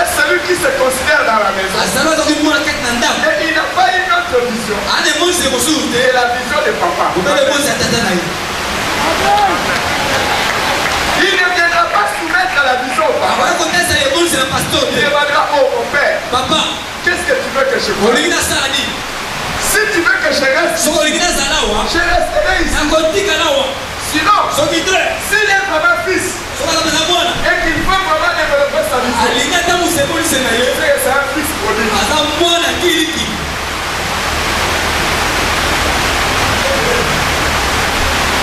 est celui qui se considère dans la maison. Et il n'a pas une autre vision. C'est la vision de papa. Il ne viendra pas soumettre à la vision au papa. Il demandera, oh mon père, qu'est-ce que tu veux que je fasse? Si tu veux que je reste, je resterai ici. Sinon, s'il est vraiment fils et qu'il veut vraiment développer sa vision, c'est un fils prodigue.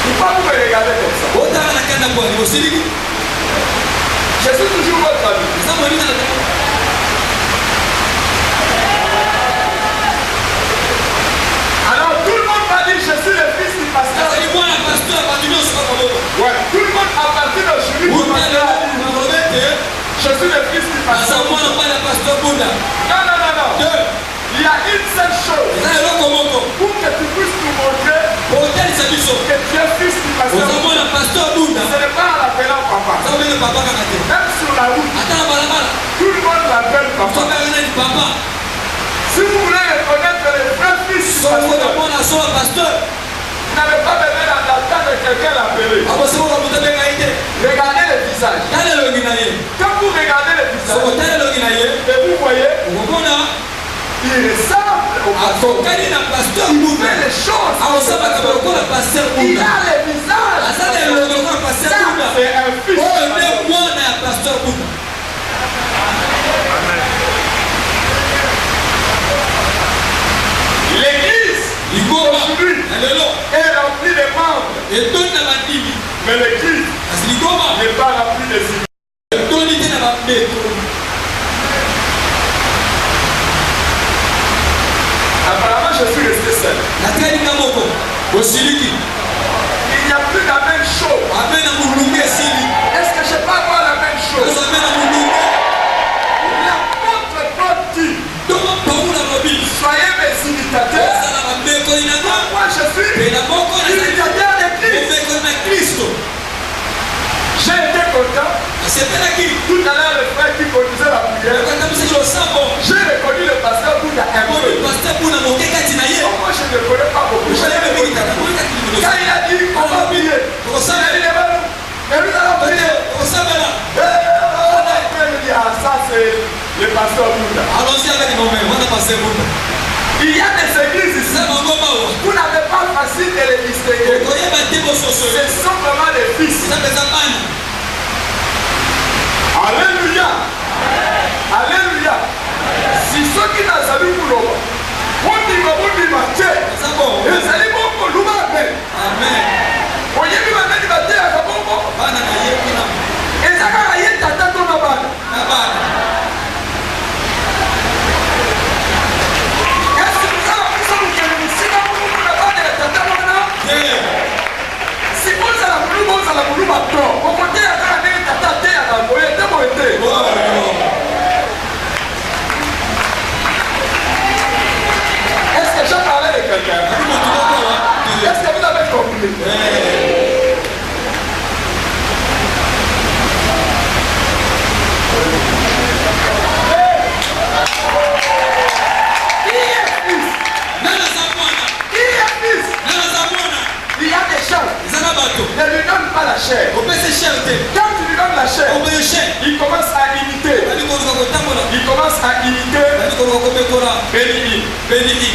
Pourquoi vous me regardez comme ça? Je suis toujours votre ami. Alors tout le monde va dire je suis le fils du pasteur. Ouais, tout le monde à partir d'aujourd'hui je suis le fils du pasteur. Non. Il y a une seule chose pour que tu puisses nous montrer que tu es fils du pasteur. Ce n'est pas en l'appelant papa. Même sur la route, tout le monde l'appelle papa. Si vous voulez reconnaître les vrais fils du pasteur, vous n'avez pas besoin d'attendre quelqu'un l'appeler. Regardez le visage. Quand vous regardez le visage, et vous voyez, il ressemble au pasteur. Il fait les choses. Il a le visage. C'est un fils. L'église aujourd'hui est remplie de membres. Mais l'église ne parle plus des immigrés. Apparemment, je suis resté seul. Il n'y a plus la même chose. Est-ce que je peux avoir la même chose? L'apôtre Paul dit, soyez mes imitateurs. Moi, je suis imitateur de Christ. J'ai été content. Tout à l'heure, le frère qui conduisait la prière, j'ai reconnu le pasteur Bouddha un peu. Moi, je ne connais pas beaucoup. Quand il a dit, on va prier, il a dit, mais nous allons prier. Ah, ça, c'est le pasteur Bouddha. Allons-y avec nous-mêmes. On a passé Bouddha. Il y a des églises ici. Vous n'avez pas facile de les distinguer. Ce sont vraiment des fils. Alléluia. Alléluia. Si ceux qui n'ont pas vu pour l'homme, on dit que vous dites que vous allez beaucoup l'oublier. Amen. Vous voyez que vous allez battre à la bombe. Et ça va y être à ta tombe. Si vous avez la boulou maintenant, vous comptez à la tête à la boyette de moitié. Est-ce que j'ai parlé de quelqu'un? Est-ce que vous avez compris? Il y a des gens, ne lui donne pas la chair. Quand tu lui donnes la chair, il commence à imiter. Il commence à imiter Béni.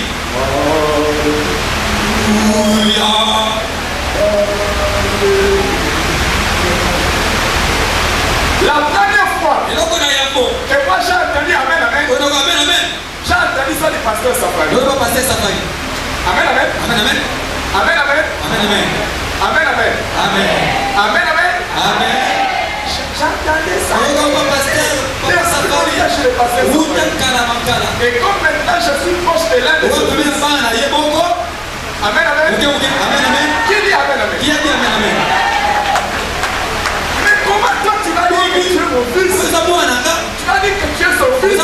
La première fois que moi j'ai entendu Amen, Amen, j'ai entendu ça du pasteur Safari. Amen, Amen. Amen, Amen. Amen, Amen. Amen, Amen. Amen, Amen. Amen, Amen. Amen. J'entendais ça. Et comme maintenant je suis proche de l'un de ceux. Amen, Amen. Qui dit Amen, Amen? Qui a dit Amen, Amen? Mais comment toi tu vas dire que tu es mon fils? Tu vas dire que tu es son fils?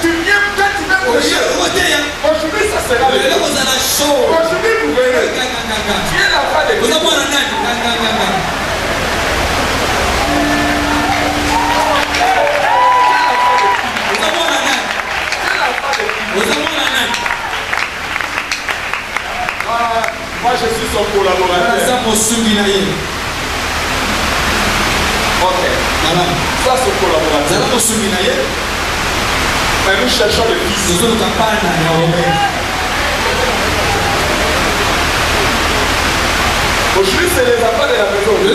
Tu viens quand tu vas mourir. Aujourd'hui ça sera le jour. Aujourd'hui vous verrez. Tu es la fin de Christ. Moi je suis son collaborateur. Ok. Ça c'est collaborateur. Mais nous cherchons le fils. Aujourd'hui c'est les enfants de la maison. Vous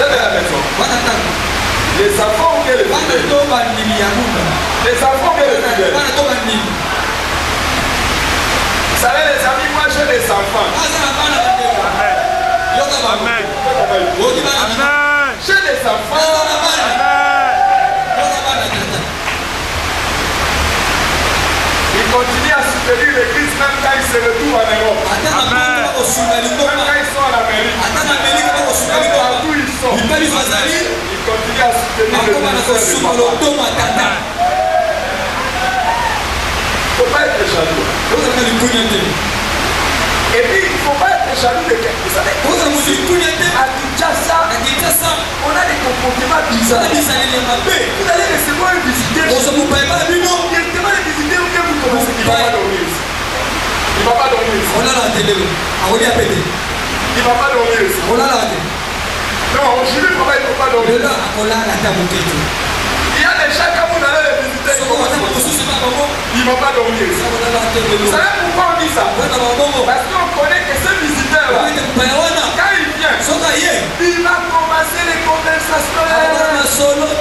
êtes de la maison. Les enfants ont bien le fidèle. Les enfants ont bien le fidèle. Vous savez les amis, moi j'ai des enfants. Amen. J'ai des enfants. Il continue à soutenir l'église même quand il se retrouve en Europe. Même quand ils sont en Amérique. Même partout ils sont. Il continue à soutenir le ministère de papa. Il ne faut pas être jaloux. Et puis il ne faut pas être jaloux de quelqu'un. Vous savez, à Kinshasa, on a des comportements bizarres. Vous allez recevoir une visiteur. Directement les visiteurs ou bien vous commencez. Il ne va pas dormir ici. Il ne va pas dormir ici. Il ne va pas dormir ici. Non, aujourd'hui, il ne va pas dormir. Il y a des gens quand vous allez les visiter, il ne va pas dormir. Vous savez pourquoi on dit ça? Parce qu'on connaît que ce visiteur-là, quand il vient, il va commencer les conversations.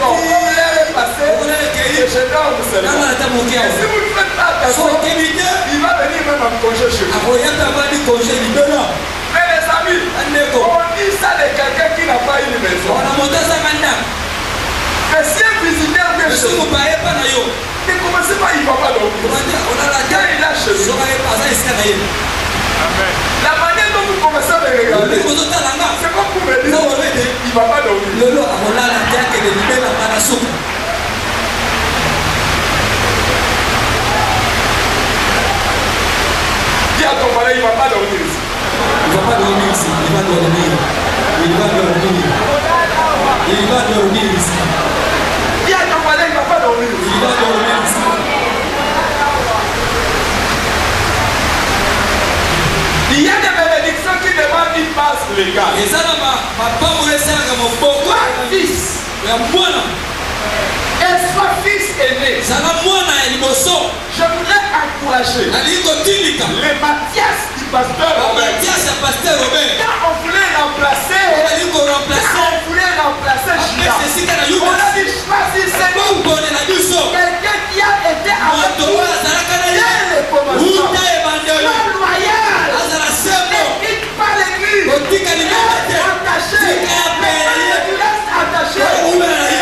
Comment vous allez passer? Et je dors, vous savez. Et si vous faites pas attention, il va venir même en congé chez vous. Mais les amis, on dit ça de quelqu'un qui n'a pas une maison. Mais si un visiteur vient chez vous, ne commencez pas, il ne va pas dormir. Quand il a chez vous, la manière dont vous commencez à me regarder, c'est comme pour me dire, il ne va pas dormir. Dis à ton mari, il ne va pas dormir ici. Il ne va pas dormir ici, il va dormir. Il va dormir. Il va dormir ici. Dis à ton mari, il ne va pas dormir ici. Il va dormir ici. Il y a des bénédictions qui demandent une passe légale. Et ça, ma femme est ça comme mon beau fils. Et soit fils aîné. J'aimerais encourager les Mathias du pasteur Robert. Quand on voulait remplacer Gila, on a dit choisissez-nous quelqu'un qui a été avec nous dès le commencement. Sois loyal, ne quitte pas l'église, reste attaché,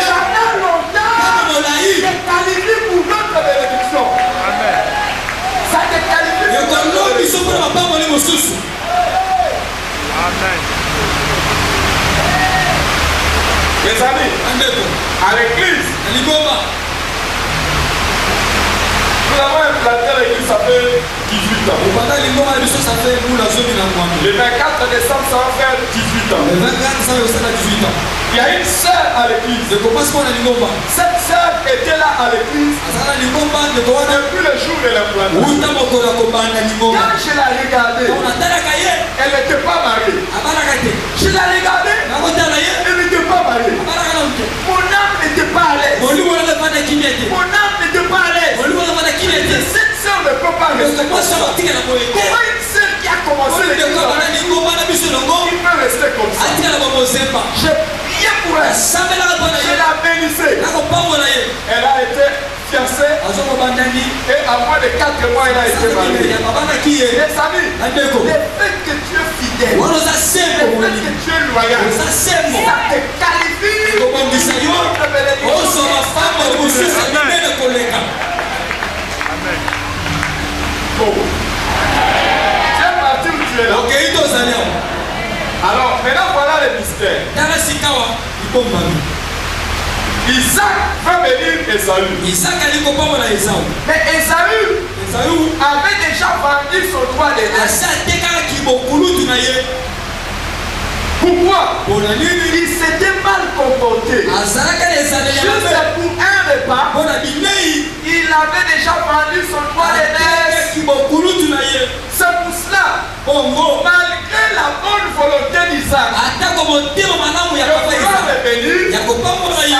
pendant longtemps, te qualifie pour notre bénédiction. Ça te qualifie pour notre bénédiction. Amen. Mes amis, à l'église, nous avons implanté l'église, ça fait 18 ans. Le 24 décembre, ça va faire 18 ans. Il y a une sœur à l'église. Cette sœur était là à l'église depuis le jour de l'implantation. Quand je l'ai regardée, elle n'était pas mariée. Je l'ai regardée, elle n'était pas mariée. Mon âme n'était pas à l'aise. Mon âme n'était pas à l'aise. Cette sœur ne peut pas rester comme ça. Comment une sœur qui a commencé l'église il peut rester comme ça? Je priais pour elle. Je la bénissais. Elle a été fiancée et à moins de 4 mois elle a été mariée. Mes amis, le fait que tu es fidèle, le fait que tu es loyal, ça te qualifie pour notre bénédiction. Tiens, Martin, tu es là. Alors, maintenant voilà le mystère. Isaac va bénir Esaü. Mais Esaü avait déjà vendu son droit d'aînesse. Pourquoi? Il s'était mal comporté. Juste pour un repas, il avait déjà vendu son droit d'aînesse. C'est pour cela, malgré la bonne volonté d'Isaac, de vouloir le bénir, ça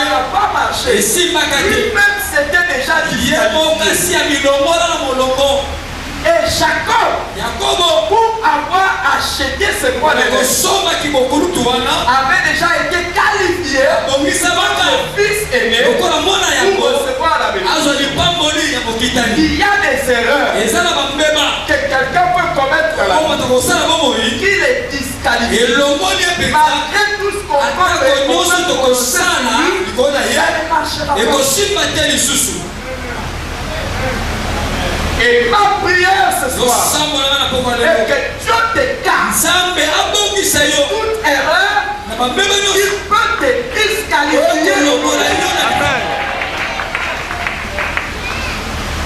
n'a pas marché. Lui-même s'était déjà disqualifié. Et Jacob, pour avoir acheté ce droit d'aînesse, avait déjà été qualifié comme fils aîné pour recevoir la bénédiction. Il y a des erreurs que quelqu'un peut commettre là qui les disqualifie. Malgré tout ce qu'on peut il ne marchera pas. Et ma prière ce soir est que Dieu te casse toute erreur qui peut te disqualifier.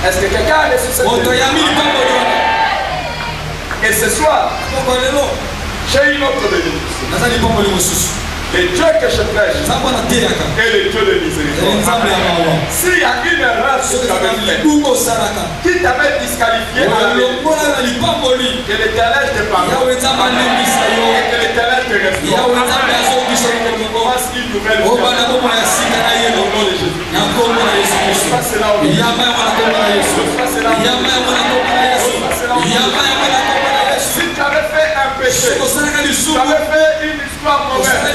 Est-ce que quelqu'un a reçu cette bénédiction? Et ce soir, j'ai une autre bénédiction. Le Dieu que je prêche est le Dieu de miséricorde. S'il y a une erreur que tu avais faite, qui t'avait disqualifié, que l'Éternel te pardonne et que l'Éternel te restaure. Et qu'on commence une nouvelle vie au nom de Jésus. Passe là au si tu avais fait un péché, tu avais fait une histoire mauvaise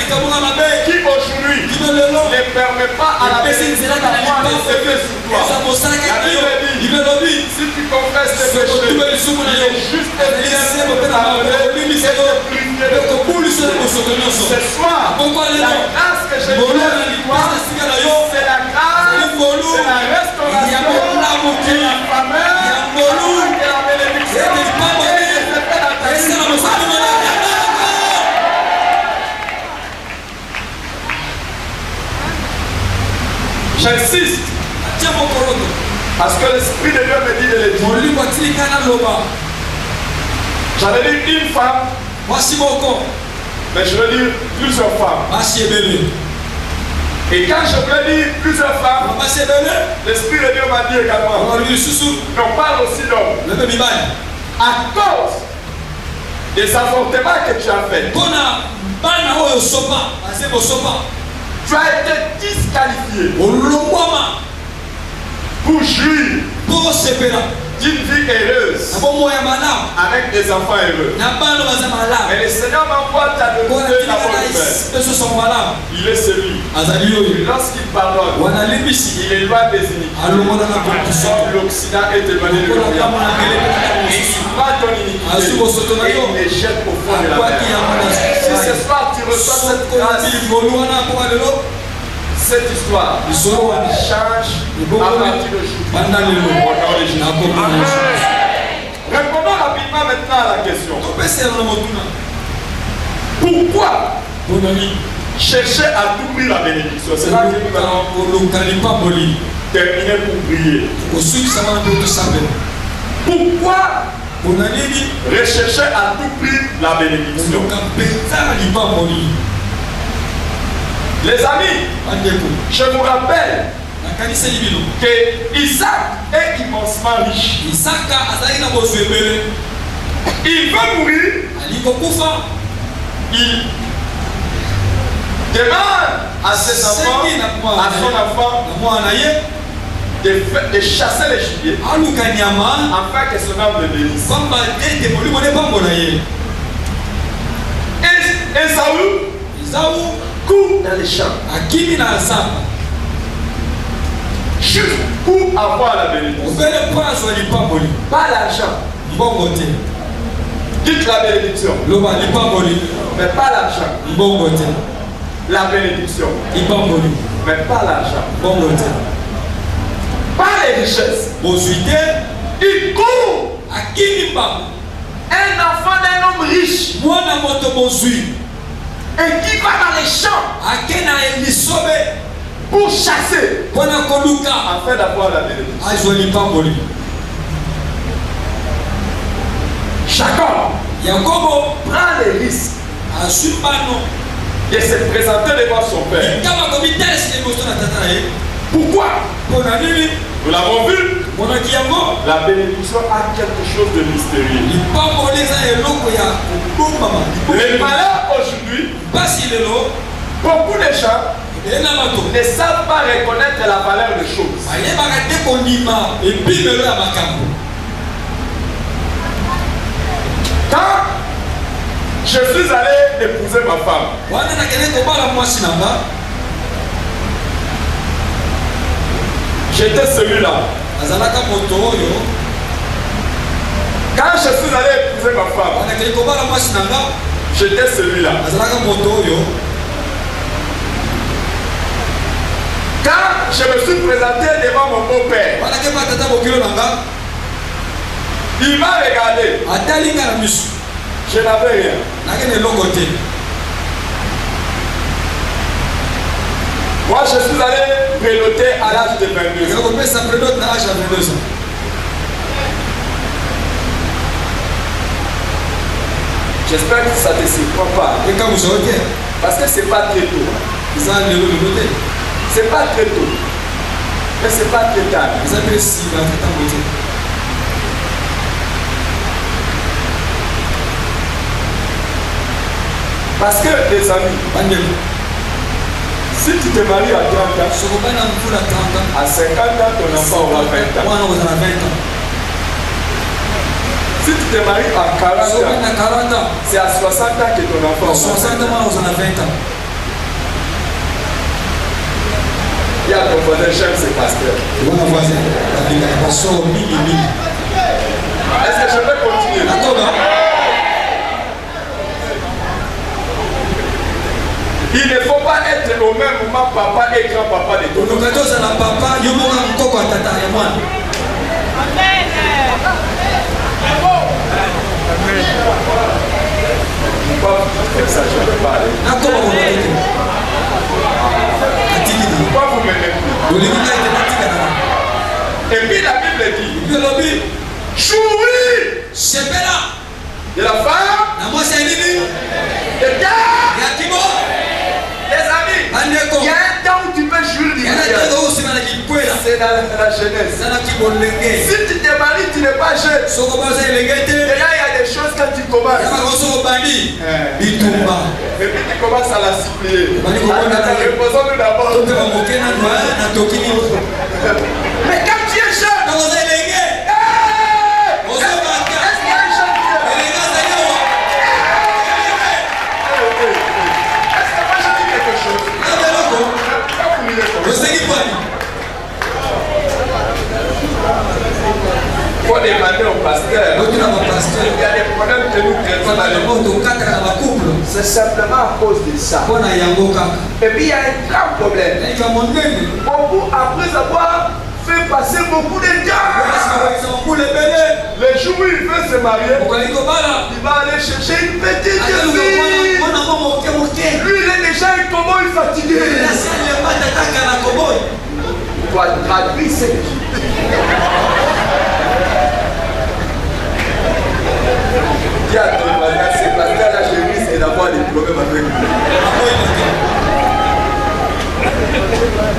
qui aujourd'hui ne permet pas à la bénédiction d'avoir les effets sur toi. La Bible dit, si tu Ce soir, la grâce que j'ai donnée, c'est la grâce, c'est la restauration, c'est la faveur, c'est la bénédiction. J'insiste, parce que l'Esprit de Dieu me dit de le dire. J'avais dit une femme, mais je veux dire plusieurs femmes. Et quand je voulais dire plusieurs femmes, l'Esprit de Dieu m'a dit également, on parle aussi d'hommes. À cause des avortements que tu as fait, tu as été disqualifié pour jouir d'une vie heureuse avec des enfants heureux. Et le Seigneur m'envoie ta demande de la bonne nouvelle. Il est celui. Lorsqu'il pardonne, il éloigne des iniquités. L'Occident est éloigné de l'Orient. Et il prend ton iniquité et il les jette au fond de la mer. Si ce soir tu reçois cette grâce, cette histoire change à partir d'aujourd'hui. Répondons rapidement maintenant à la question. Pourquoi chercher à tout prix la bénédiction? C'est là que nous allons terminer pour prier. Pourquoi rechercher à tout prix la bénédiction? Les amis, je vous rappelle que Isaac est immensement riche. Il veut mourir. Il demande à ses enfants, à son enfant, de chasser les gibiers afin que son âme le bénisse. Et Esaü court dans les champs. Juste pour avoir la bénédiction. Pas l'argent. Dites la bénédiction. Mais pas l'argent. La bénédiction. Mais pas l'argent. Pas les richesses. Il court. Un enfant d'un homme riche. Et qui va dans les champs pour chasser afin d'avoir la bénédiction. Jacob prend les risques de se présenter devant son père. Pourquoi? Nous l'avons vu. La bénédiction a quelque chose de mystérieux. Le malheur aujourd'hui, beaucoup de gens ne savent pas reconnaître la valeur des choses. Quand je suis allé épouser ma femme, j'étais celui-là. Quand je suis allé épouser ma femme, j'étais celui-là. Quand je me suis présenté devant mon beau-père, il m'a regardé. Je n'avais rien. Moi, je suis allé préloter à l'âge de 22 ans. J'espère que ça ne te surprend pas. Parce que c'est pas très tôt. C'est pas très tôt. Mais c'est pas très tard. Parce que les amis, si tu te maries à 30 ans, à 50 ans, ton enfant aura 20 ans. Si tu te maries à 40 ans, c'est à 60 ans que ton enfant aura 20 ans. Il y a ton voisin, j'aime ce pasteur. Il ne faut pas être au même moment papa et grand-papa de tout. Pourquoi vous m'aimez plus? Et puis la Bible dit, jouis de la femme, de les amis, il y a un temps où tu peux jouir du mariage. C'est dans la jeunesse. Si tu te maries, tu n'es pas jeune. Déjà, il y a des choses quand tu commences. Et puis tu commences à la supplier. Reposons-nous d'abord. Mais quand tu es jeune, il faut demander au pasteur. Il y a des problèmes que nous traitons dans le couple. C'est simplement à cause de ça. Et puis il y a un grand problème. Beaucoup, après avoir fait passer beaucoup de temps, le jour où il veut se marier, il va aller chercher une petite fille. Lui, il est déjà un cowboy fatigué. Il doit traduire ce que dis à ton voisin, c'est parce que là, je risque d'avoir des problèmes avec lui.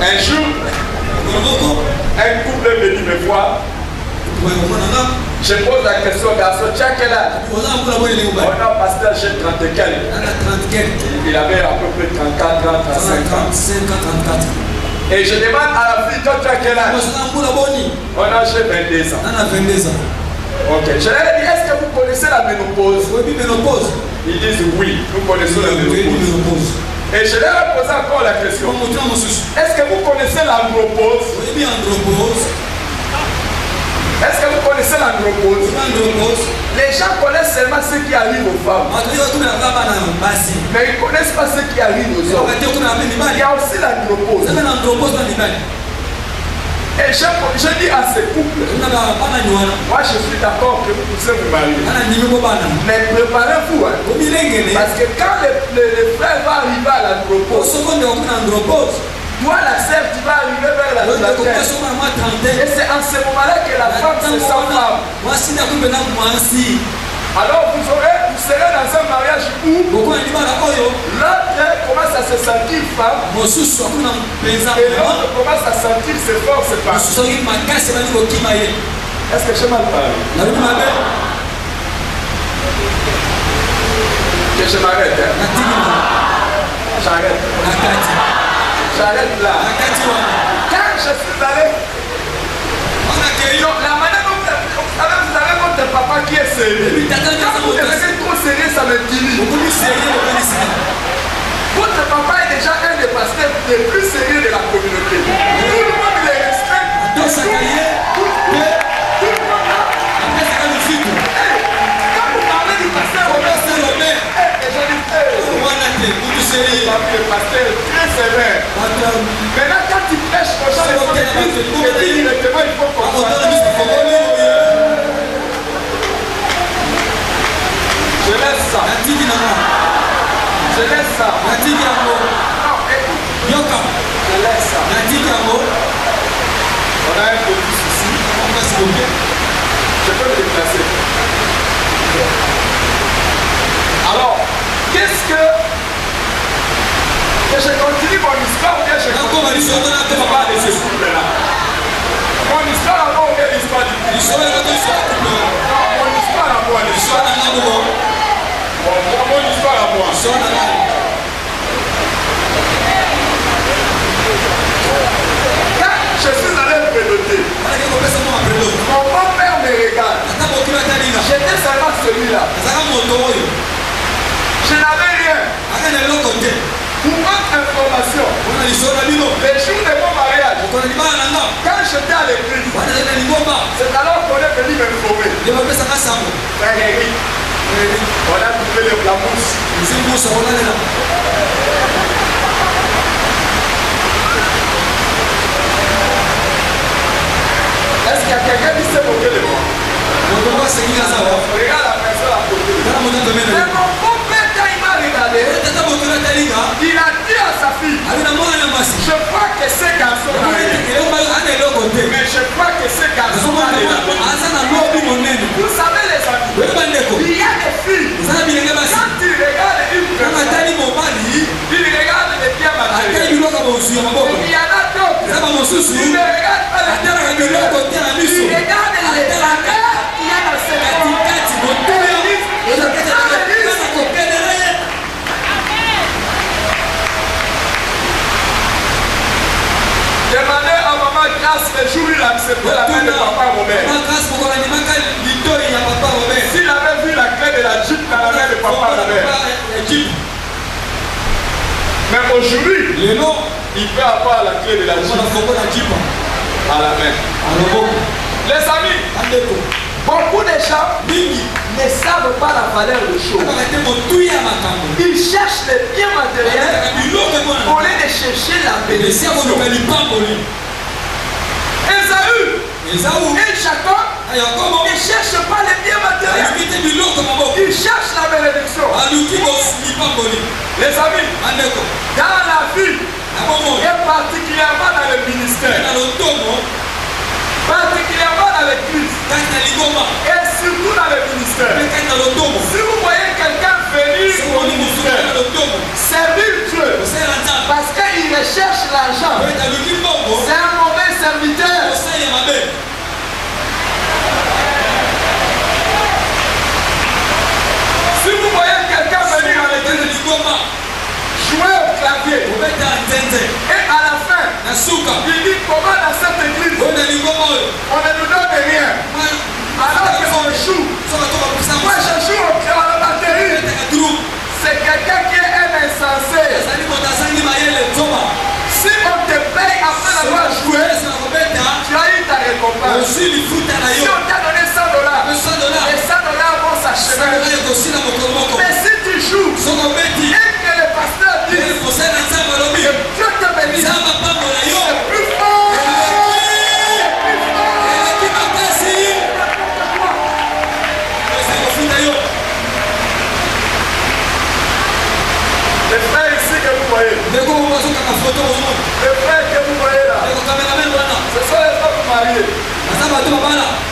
Un jour, un couple est venu me voir. Je pose la question au garçon, tu as quel âge? Oh non, pasteur, j'ai 34. Il avait à peu près 34, 35 ans. Et je demande à la fille, toi tu as quel âge? Oh non, j'ai 22 ans. Ok, je leur ai dit, est-ce que vous connaissez la ménopause? Ils disent oui, nous connaissons la ménopause. Et je leur ai posé encore la question, est-ce que vous connaissez l'andropause? Est-ce que vous connaissez l'andropause? Les gens connaissent seulement ce qui arrive aux femmes. Mais ils ne connaissent pas ce qui arrive aux hommes. Il y a aussi l'andropause. Et je dis à ces couples, moi je suis d'accord que vous pouvez vous marier. Mais préparez-vous. Parce que quand le frère va arriver à l'andropause, toi la sœur, tu vas arriver vers la trentaine. Et c'est en ce moment-là que la femme se sent femme. Alors vous serez dans un mariage où l'autre commence à se sentir femme et l'autre commence à sentir ses forces femmes. Est-ce que je mal parle? Que je m'arrête. J'arrête. J'arrête là. Quand je suis allé, la manière dont vous avez votre papa qui est sérieux. Quand vous devenez trop sérieux, ça me divise. Votre papa est déjà un des pasteurs les plus sérieux de la communauté. Tout le monde les respecte. Tout le monde. Quand vous parlez du pasteur, le pasteur très sévère. Maintenant, quand tu prêches aux gens, directement, il faut comprendre. Je laisse ça. Je laisse ça. Non, écoute. Je laisse ça. On a un petit souci. Je peux me déplacer. Alors, qu'est-ce que je continue mon histoire ou bien je continue l'histoire de ce couple-là? Mon histoire à moi ou bien l'histoire du couple? Non, mon histoire à moi. Mon histoire à moi. Quand je suis allé me prénoter, mon grand-père me regarde. J'étais seulement celui-là. Je n'avais rien. Pour votre information, les jours de mon mariage, quand j'étais à l'église, c'est alors qu'on est venu m'informer. Frère Eric, on a trouvé la mousse. Est-ce qu'il y a quelqu'un qui sait moquer de moi? Regarde la personne à côté. Mais mon beau-père, quand il m'a regardé, il a dit à sa fille, je crois que ce garçon là, mais je crois que ce garçon là, vous savez les amis, il y a des filles, quand ils regardent une personne, ils regardent les biens matériels. Il y en a d'autres, ils ne regardent pas les biens matériels, ils regardent les affaires qu'il y a dans cette demandez à maman Grâce le jour où il a accepté la main de papa Robert. S'il avait vu la clé de la Jeep dans la main de papa Robert. Mais aujourd'hui, il peut avoir la clé de la Jeep à la main. Les amis, beaucoup de gens ne savent pas la valeur des choses. Ils cherchent les biens matériels au lieu de chercher la bénédiction. Esaü et Jacob ne cherchent pas les biens matériels. Ils cherchent la bénédiction. Les amis, dans la vie, et particulièrement dans le ministère, particulièrement dans l'église et surtout dans le ministère. Si vous voyez quelqu'un venir au ministère, servir Dieu parce qu'il recherche l'argent, c'est un mauvais serviteur. Si vous voyez quelqu'un venir à l'église, jouer au clavier, et à la fin, il dit comment dans cette église on ne nous donne rien, alors que on joue. Moi je joue à la batterie. C'est quelqu'un qui est un insensé. Si on te paye après l'avoir joué, tu as eu ta récompense. Si on t'a donné $100, les $100 vont s'achever. Mais si tu joues et que le pasteur dit que Dieu te bénisse, c'est plus fort. Les frères ici que vous voyez, les frères que vous voyez là, ce sont les hommes mariés.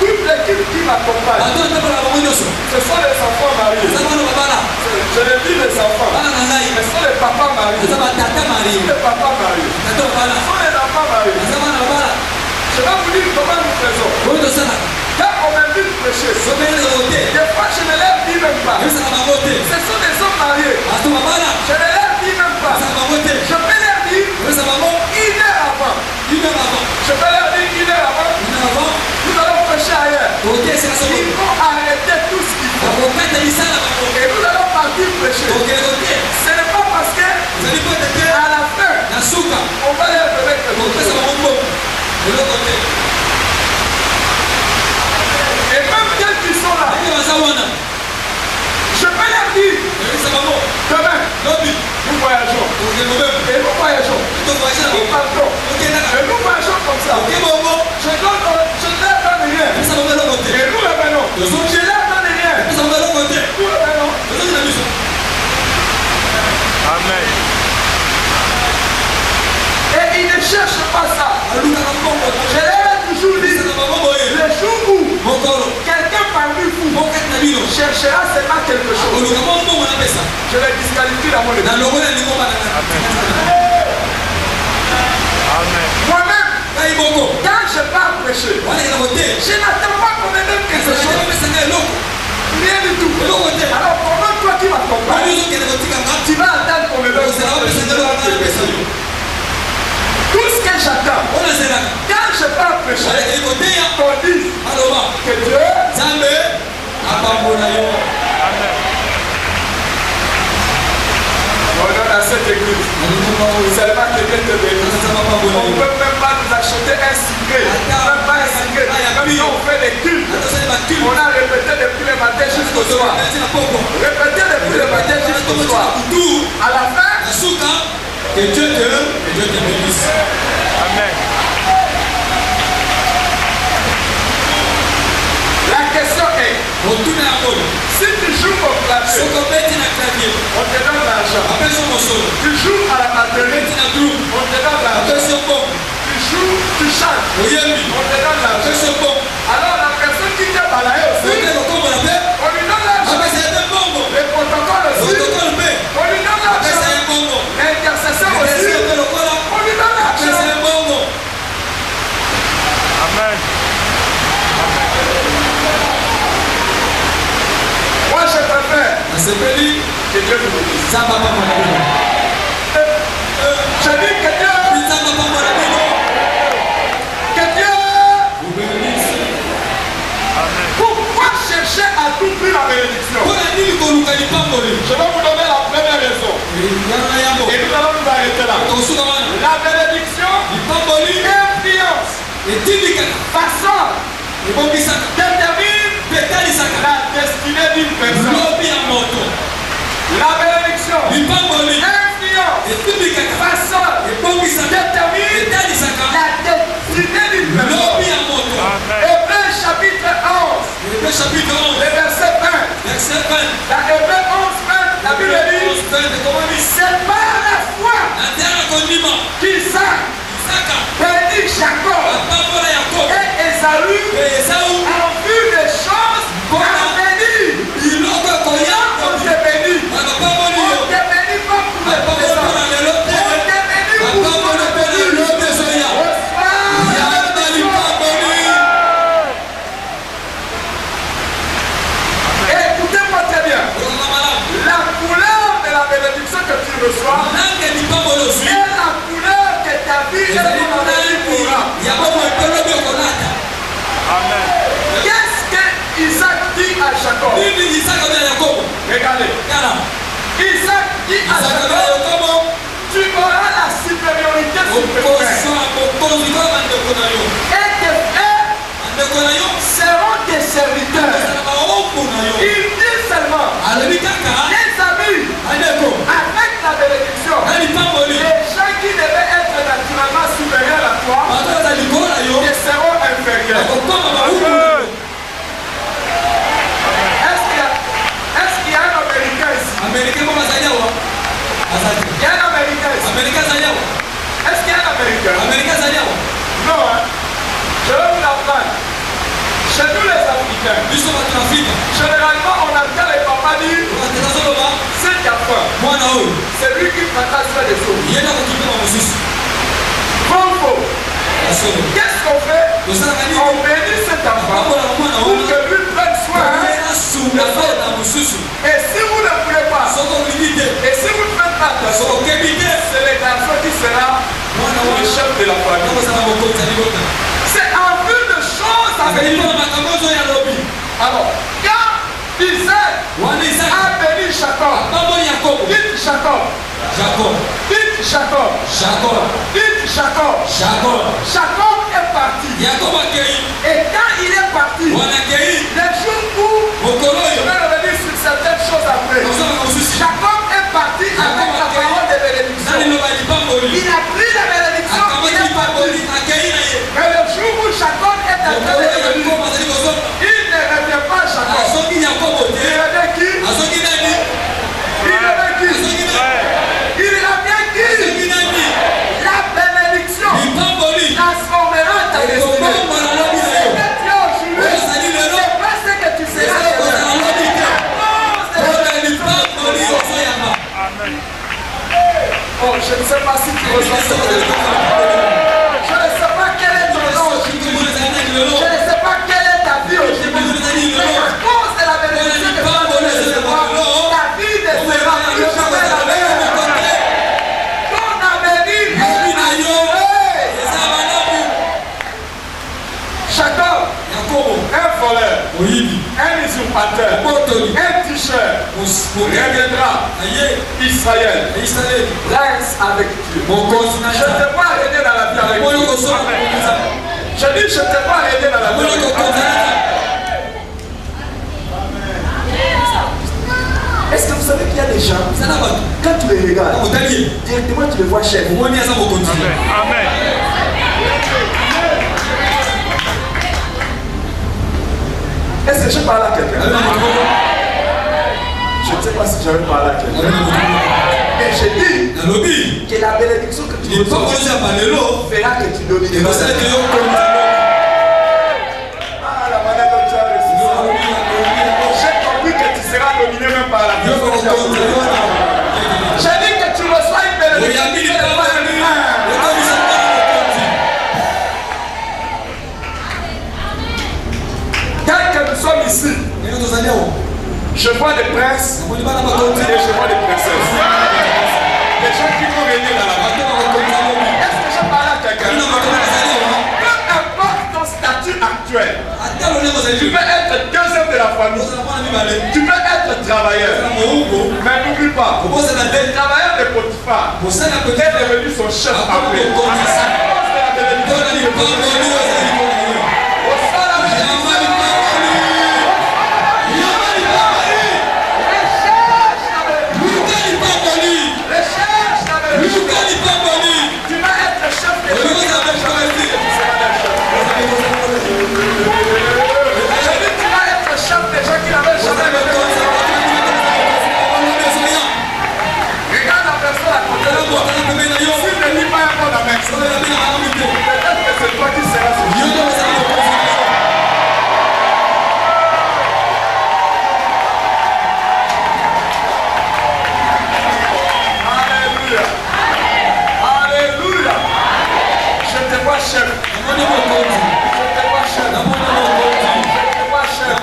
Toute l'équipe qui m'accompagne, ce sont les enfants mariés. Je les dis les enfants, ce sont les papas mariés. Les papas mariés, ce sont les enfants mariés. Je vais vous dire comment nous faisons. Quand on m'invite à prêcher, des fois je ne leur dis même pas. Ce sont des hommes mariés. Je ne leur dis même pas. Je peux leur dire 1 heure avant. Je peux leur dire 1 heure avant. Nous allons prêcher ailleurs. Ils vont arrêter tout ce qu'ils font. Et nous allons partir prêcher. Ce n'est pas parce que à la fin, on va leur donner quelque chose. Et même quand ils sont là, je peux leur dire demain, nous voyageons. Et nous voyageons. Nous partons. Et nous voyageons comme ça. Je ne leur donne rien. Et nous revenons. Je ne leur donne rien. Nous revenons. Amen. Et ils ne cherchent pas ça. Je leur ai toujours dit, le jour où quelqu'un parmi vous cherchera seulement quelque chose, je les disqualifie dans mon église. Moi-même, quand je pars prêcher, je n'attends pas qu'on me donne quelque chose. Rien du tout. Alors comment toi qui m'accompagnes, tu vas attendre qu'on me donne quelque chose? Tout ce que j'attends, quand je pars prêcher, qu'on dise que Dieu on donne à cette église. Seulement que Dieu te bénisse. On ne peut même pas nous acheter un cigarette. Même pas un cigarette. Même quand on fait des cultes. Que Dieu te bénisse. Amen. La question est, si tu joues au clavier, on te donne l'argent. Tu joues à la batterie, on te donne l'argent. Tu joues, tu chantes, on te donne l'argent. Alors la personne qui t'a balayé aussi, on lui donne l'argent. Le protocole aussi, on lui donne l'argent. L'intercession aussi, on lui donne l'argent. Amen. Moi je préfère que Dieu vous bénisse. Je dis que Dieu vous bénisse. Pourquoi chercher à tout prix la bénédiction? Je vais vous donner la première raison. Et nous allons nous arrêter là. La bénédiction influence, façon, détermine la destinée d'une personne. La bénédiction influence, façon, détermine la destinée d'une personne. Hébreu chapitre 11, le verset 20. Dans Hébreu 11, 20, la Bible dit, c'est par la foi qu'Isaac bénit Jacob et Ésaü en vue des choses à venir. On te bénit. On te bénit pas pour le présent. On te bénit pour le bénir. Écoutez-moi très bien. La couleur de la bénédiction que tu reçois est la couleur que ta vie et ton avenir aura. Amen. Qu'est-ce que Isaac dit à Jacob? Regardez. Isaac dit à Jacob, tu auras la supériorité sur tes frères. Et tes frères seront tes serviteurs. Il dit seulement, les amis, avec la bénédiction, les gens qui devaient être naturellement supérieurs à toi, ils seront inférieurs. Est-ce qu'il y a un Américain ici? Il y a un Américain ici. Est-ce qu'il y a un Américain? Non, hein? Je vais vous l'apprendre. Chez nous les Africains, généralement on entend les papas dire, c'est ta faim. C'est lui qui partage les autres. Bon. Qu'est-ce qu'on fait? On bénit cet enfant pour que lui prenne soin. Et si vous ne voulez pas, et si vous ne faites pas attention, c'est le garçon qui sera le chef de la famille. C'est en vue de choses à venir. Alors, quand Isaac a béni Jacob, dites Jacob. Dites Jacob. Dites Jacob. Jacob est parti. Et quand il est parti, les jours où je vais revenir sur certaines choses après, Jacob est parti avec la parole de bénédiction. Il a pris la bénédiction, il est parti. Mais le jour où Jacob est en train de revenir, il ne revient pas Jacob. Il revient qui? La bénédiction transformera ta destinée. C'est pas ce que tu seras. Oh, je ne sais pas si tu reçois ça. Je ne sais pas quel est ton nom aujourd'hui. Je ne sais pas quelle est ta vie aujourd'hui. Mais à cause de la bénédiction que tu as recevoir, ta vie ne sera plus jamais la même. Jacob, un voleur, un usurpateur, un tricheur reviendra. Israël reste avec Dieu. Je ne t'ai pas arrêté dans la vie avec Dieu. Je dis, je ne t'ai pas arrêté dans la vie avec Dieu. Est-ce que vous savez qu'il y a des gens, quand tu les regardes, directement tu le vois chef. Amen. Est-ce que je parle à quelqu'un? Je ne sais pas si j'avais parlé à quelqu'un. Mais j'ai dit que la bénédiction que tu reçois fera que tu domineras. Ah, la manière dont tu as reçu ça. J'ai compris que tu seras dominé même par la personne. J'ai dit que tu reçois une bénédiction. Tel que nous sommes ici, je vois des princes et je vois des princesses. Des gens qui vont régner dans la vie. Est-ce que je parle à quelqu'un? Peu importe ton statut actuel, tu peux être deuxième de la famille, tu peux être travailleur, mais n'oublie pas, le travailleur de Potiphar est devenu son chef après. C'est toi qui seras ce Alléluia. Alléluia. Je te vois chef. Je te vois chef. Je te vois chef.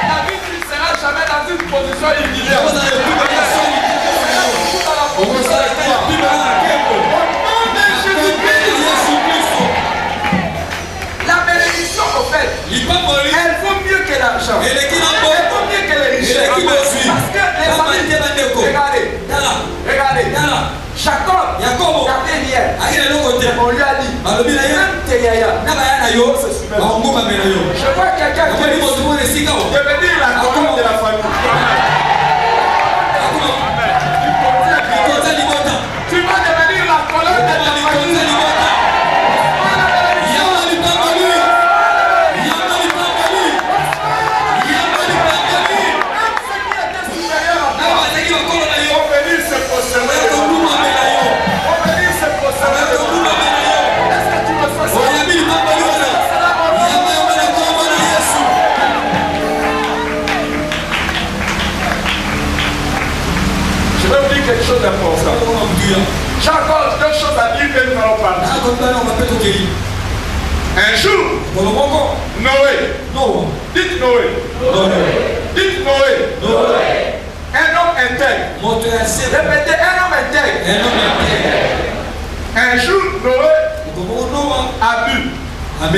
Ta vie, tu ne seras jamais dans une position humiliante. Elle vaut mieux que l'argent. Elle vaut mieux que les richesses. Parce que les familles, regardez. Jacob n'avait rien. On lui a dit, même tes yaya, se soumettent. Je vois quelqu'un qui devenir la colonne de la famille. Tu vas devenir la colonne de la famille. Quelque chose d'important. J'ai encore deux choses à dire que nous allons parler. Un jour, Noé. Dites Noé. Dites Noé. Un homme intègre. Répétez, un homme intègre. Un jour, Noé a bu. Et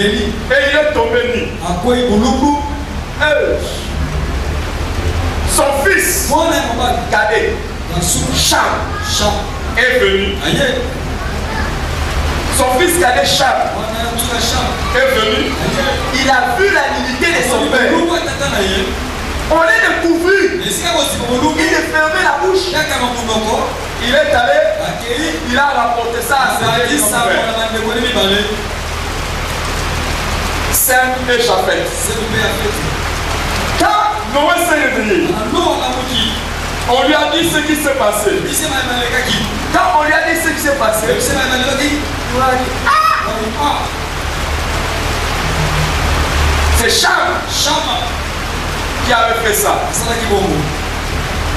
il est tombé nu. Son fils, cadet, Cham est venu. Son fils cadet Cham est venu. Il a vu la nudité de son père. On l'a découvert. Il a fermé la bouche. Il est allé. Il a rapporté ça à ses frères. Sem et Japheth. Quand Noé s'est réveillé, on lui a dit ce qui s'est passé. Quand on lui a dit ce qui s'est passé, il a dit, ah! C'est Cham qui avait fait ça.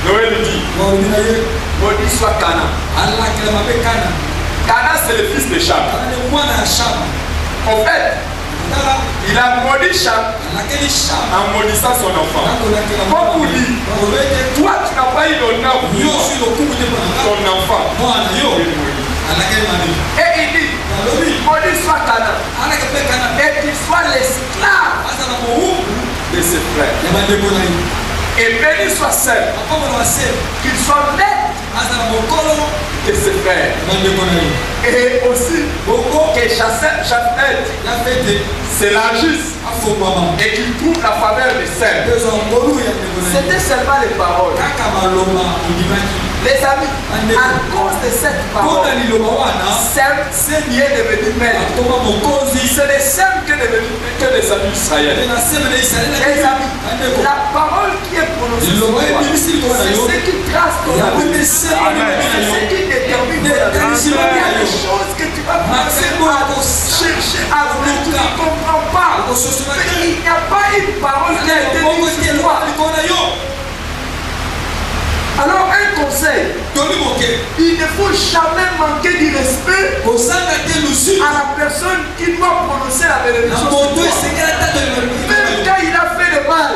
Noé lui dit, maudit soit Cana. Cana, c'est le fils de Cham. En fait, il a maudit Cham en maudissant son enfant. Comme vous dit, toi tu n'as pas eu l'honneur pour ton enfant. Et il dit, maudit soit Cana. Et qu'il soit l'esclave de ses frères. Et béni soit celle qu'il soit maître de ses frères. Et aussi que Japheth s'élargisse et qu'il trouve la faveur de celle. C'était seulement les paroles. Les amis, à cause de cette parole, Sem est devenu maître. C'est les Sem que les amis israéliens. Les amis, la parole qui est prononcée, c'est ce qui trace ton avenir. C'est ce qui détermine ton avenir. Il y a des choses que tu vas passer à chercher à venir, tu ne comprends pas. Il n'y a pas une parole qui a été dite sur toi. Alors un conseil, il ne faut jamais manquer du respect à la personne qui doit prononcer la bénédiction. Même quand il a fait le mal.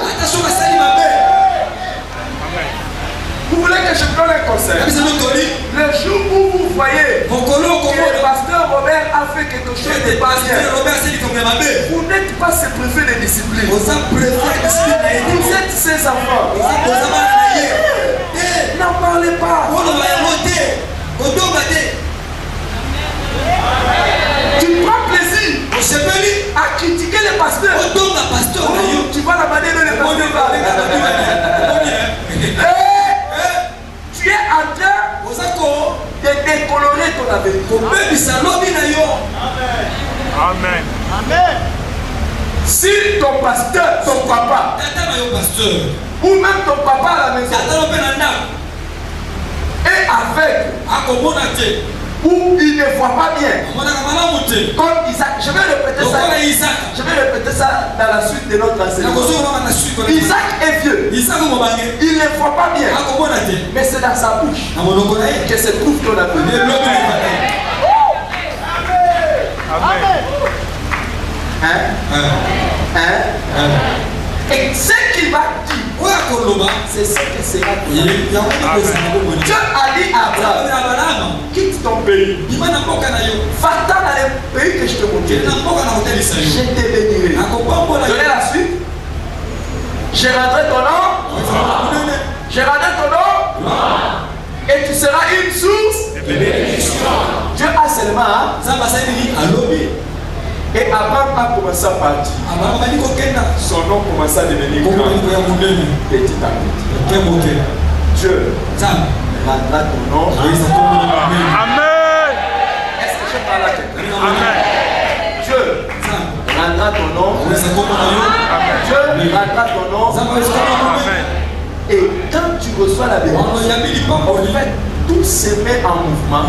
Vous voulez que je vous donne un conseil? Le jour où vous voyez que le pasteur Robert a fait quelque chose de pas bien, vous n'êtes pas ses préfets de discipline. Vous êtes ses enfants. N'en parlez pas. Tu prends plaisir à critiquer les pasteurs. Tu vois la manière dont les pasteurs parlent. Tu es en train de décolorer ton avenir. Amen. Amen. Si ton pasteur, ton papa, ou même ton papa à la maison est aveugle, ou il ne voit pas bien, comme Isaac, je vais répéter ça dans la suite de notre enseignement. Isaac est vieux, il ne voit pas bien, mais c'est dans sa bouche que se trouve ton avenir. Amen. Et ce qu'il va dire, c'est ce que sera ton avenir. Dieu a dit à Abraham, quitte ton pays, va-t'en dans le pays que je te montrerai, je te bénirai. Donnez la suite. Je rendrai ton nom, je rendrai ton nom, et tu seras une source de bénédiction. Dieu a seulement et Abraham a commencé à partir. Son nom commença à devenir grand petit à petit. Dieu rendra ton nom. Amen. Est-ce que je parle à quelqu'un? Amen. Dieu rendra ton nom. Dieu rendra ton nom. Amen. Et quand tu reçois la bénédiction, en fait, tout se met en mouvement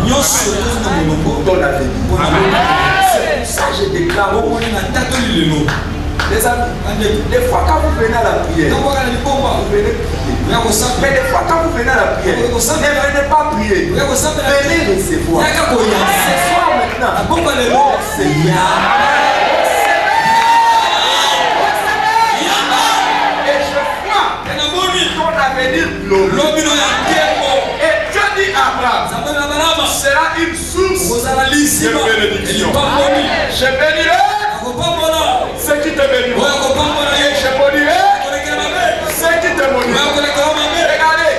pour ton avenir. C'est pour ça que je déclare. Les amis, des fois quand vous venez à la prière, vous venez prier. Mais des fois quand vous venez à la prière, ne venez pas prier. Venez recevoir. Ce soir maintenant, Seigneur. Et je vois ton avenir glorieux. Et Dieu dit à Abraham, sera une source de bénédiction. Je bénirai ceux qui te béniront. Et je bénirai ceux qui te béniront. Regardez,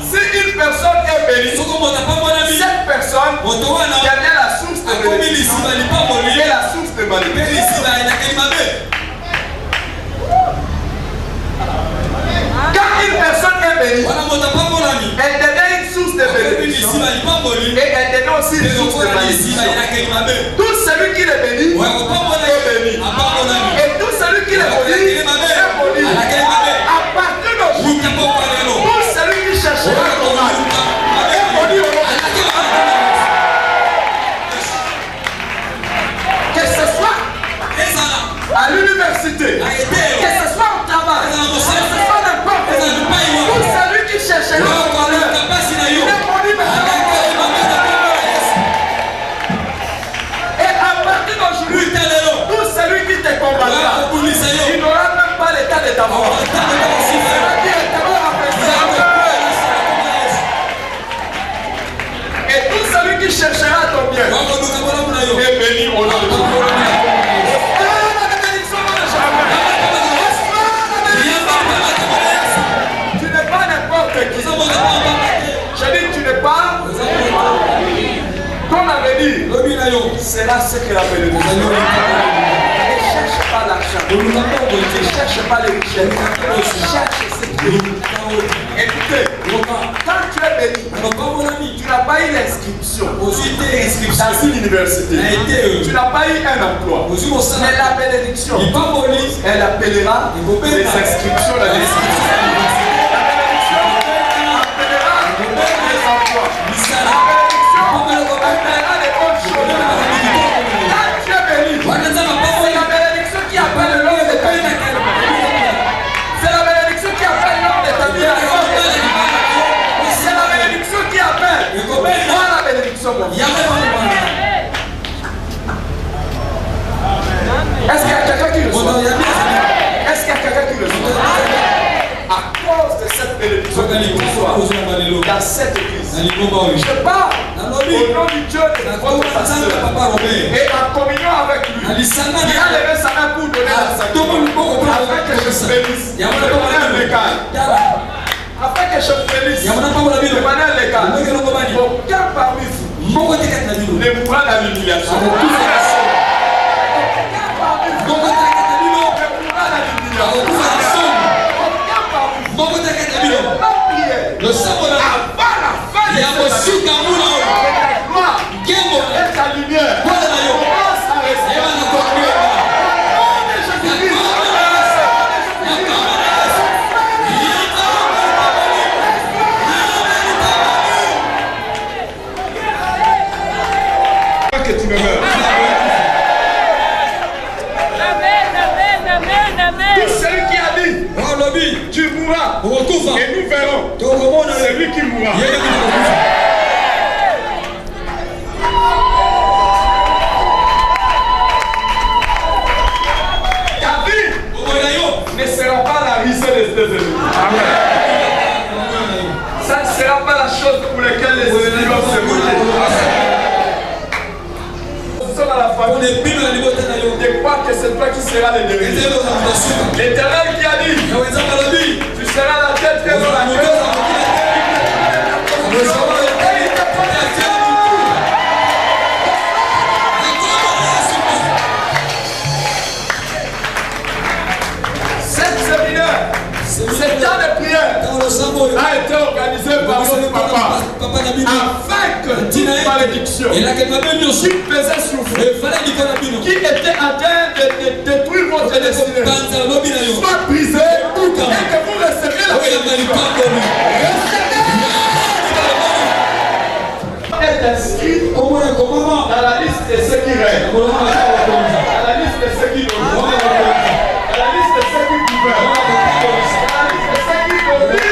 si une personne est bénie, cette personne devient la source de bénédiction et la source de malédiction. Quand une personne est bénie, elle devient une source de bénédiction et elle devient aussi une source de malédiction. Tout celui qui est béni est béni. Et tout celui qui est maudit est maudit. À partir d'aujourd'hui, tout celui qui cherchera ton mal est maudit au nom de Jésus. Que ce soit à l'université, que ce soit au travail, que ce soit n'importe où, tout celui qui cherchera ton malheur est maudit maintenant. Et à partir d'aujourd'hui, tout celui qui te combattra, il n'aura même pas l'état de ta mort. Et tout celui qui cherchera ton bien est béni au nom de Dieu. Tu n'es pas n'importe qui. Je dis tu n'es pas. Ton avenir sera ce que la bénédiction. Ne cherche pas l'argent. Ne cherche pas les richesses. Cherche ce qui est. Écoutez, quand tu es béni, tu n'as pas eu l'inscription dans une université. Tu n'as pas eu un emploi. Mais la bénédiction, elle appellera les inscriptions dans les Est-ce qu'il y a quelqu'un qui le sait? Est-ce qu'il y a quelqu'un qui le sait? À cause de cette bénédiction il y a cette église. Je parle au nom du Dieu de votre pasteur et en communion avec lui. Il a levé sa main pour donner la sacrifice afin que je me bénisse. Afin que je me bénisse de manière légale. Aucun parmi vous ne mourra dans l'humiliation. Le sabre avant la fin de cette gloire et ta lumière commence à rester. Que tu me meurs. Tout celui qui a dit tu mourras et nous verrons, c'est lui qui mourra. Ta vie ne sera pas la risée des ennemis. Ça ne sera pas la chose pour laquelle les ennemis vont se mourir. À la famille de croire que c'est toi qui seras le dernier. L'Éternel qui a dit tu seras la tête que dans la queue. Cette séminaire, cette temps de prière a été organisé par mon papa afin que toute malédiction qui pesait sur vous, qui était en train de détruire votre destinée, soit brisée et que vous receviez la bénédiction. Est inscrit dans la liste de ceux qui règnent, dans la liste de ceux qui gouvernent, dans la liste de ceux qui gouvernent, dans la liste de ceux qui dominent.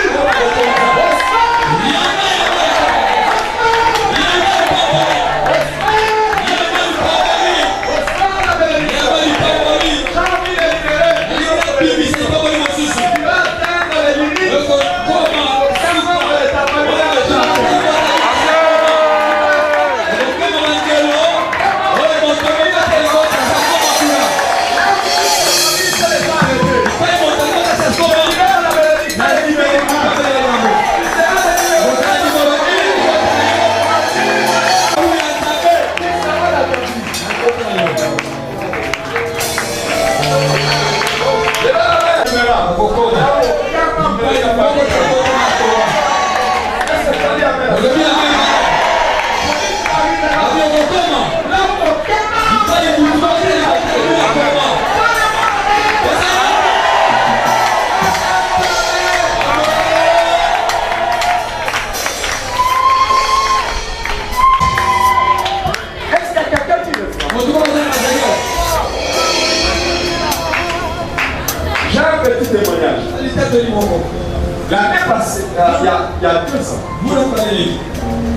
L'année passée, il y a 2 ans,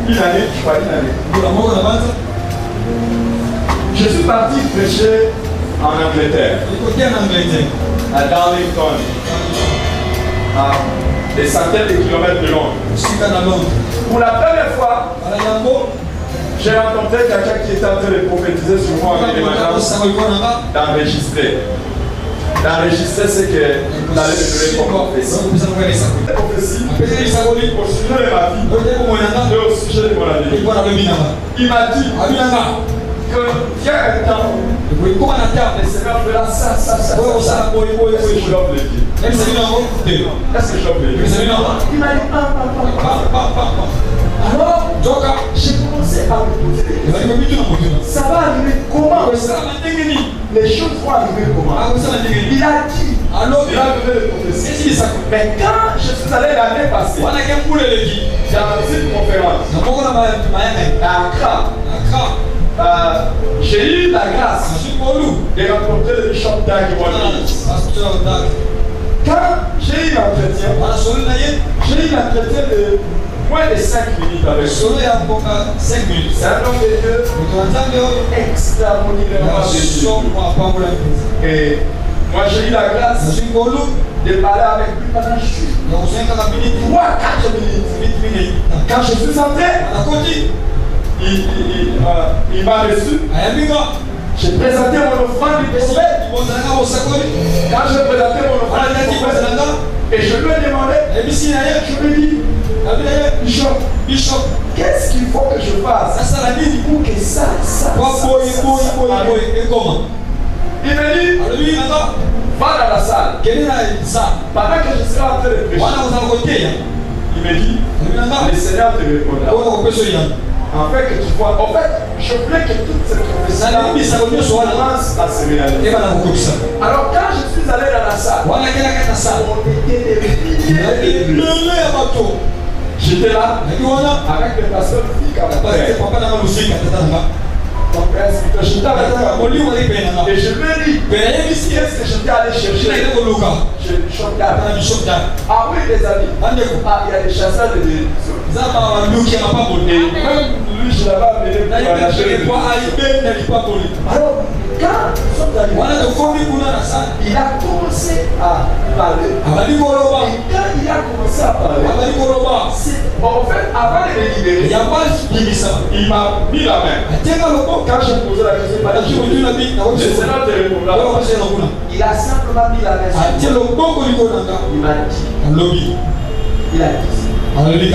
une année, je suis parti prêcher en Angleterre, à Darlington, à des centaines de kilomètres de Londres. Pour la première fois, j'ai rencontré quelqu'un qui était en train de prophétiser sur moi en me demandant d'enregistrer. D'enregistrer ce que vous allez me donner comme prophétie. Prophétie au sujet de ma vie et au sujet de mon avenir. Il m'a dit, que vient un temps, le Seigneur fera ça. Est-ce que je l'offre le Dieu? Est-ce que je l'offre le Dieu? Il m'a dit, alors, j'ai commencé à me poser des questions. Ça va arriver comment? Les choses vont arriver comment? Il a dit, il a donné le prophétie. Mais quand je suis allé l'année passée dans une conférence à Accra, j'ai eu la grâce de rencontrer le bishop Dag Wani. Quand j'ai eu l'entretien, de moins de 5 minutes avec lui. C'est un homme de Dieu extraordinairement de Dieu. Et moi j'ai eu la grâce de parler avec lui pendant 3-4 minutes. Quand je suis entré, il m'a reçu. J'ai présenté mon offrande du prophète. Quand j'ai présenté mon offrande du prophète, et je lui ai demandé, je lui ai dit, Bishop, qu'est-ce qu'il faut que je fasse pour que ça il m'a dit, va dans la salle. Pendant que je serai en train de prêcher, il m'a dit, le Seigneur te répondra. En fait, que tu vois, en fait, je voulais que toute cette prophétie commence à se réaliser. Alors, quand je suis allé dans la salle, on était des milliers. J'étais là avec le pasteur Fika, mon père. J'étais avec lui et je lui ai dit, qu'est-ce que j'étais allé chercher? Je chante. Ah oui, les amis. Il y a des chasseurs de bénédictions. Et même lui, je l'avais amené pour acheter. Alors, quand nous sommes arrivés, il a commencé à parler. Et quand il a commencé à parler, en fait, avant de me libérer, il m'a mis la main. Quand j'ai posé la question, le Seigneur te répondra. Il a simplement mis la main sur moi. Il m'a dit. Il a dit.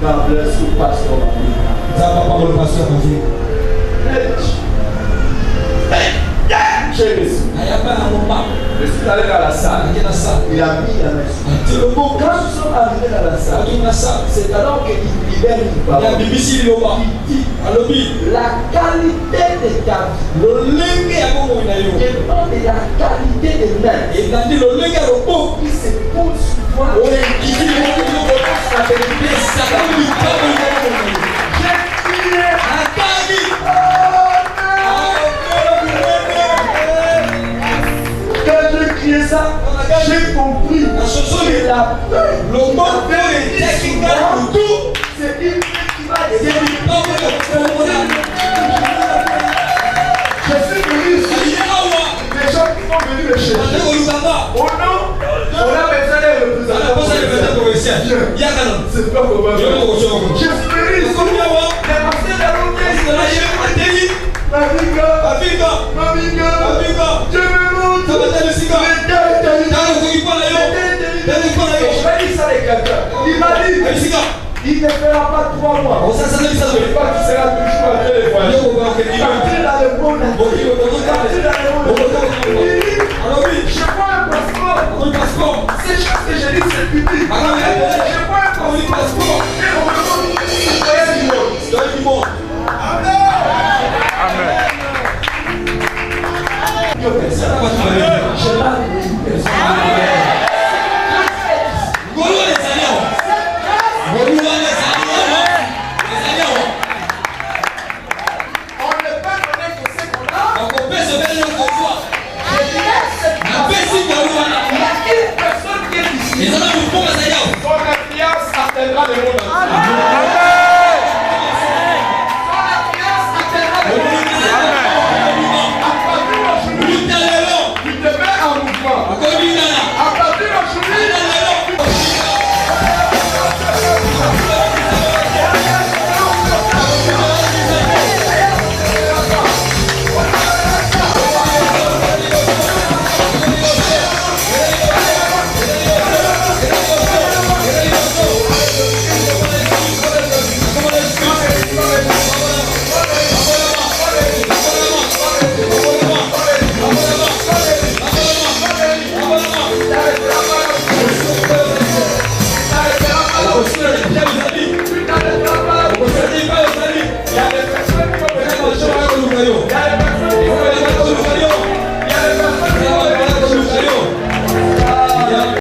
God bless you, Pastor. J'ai reçu. Je suis allé dans la salle. Il a mis la main sur moi. Quand nous sommes arrivés dans la salle, c'est alors qu'il libère une parole. Il dit la qualité de ta vie dépend de la qualité de l'âme qui se pose sur toi. Ça, j'ai compris que la paix, c'est une paix qui va aider. Je suis venu ici, les gens qui sont venus me chercher. Oh non, on a besoin de représentants. C'est pas probable. Je suis venu ici, les pasteurs d'Aronnier, Mavinga, Dieu me montre. Il m'a dit, il ne fera pas 3 mois. Il sera toujours à téléphone. Il va entrer dans le monde. Je vois un passeport. C'est chose que j'ai dit, c'est public. Je vois un passeport. Et on me demande, c'est du monde. Amen. Son influence atteindra le monde entier.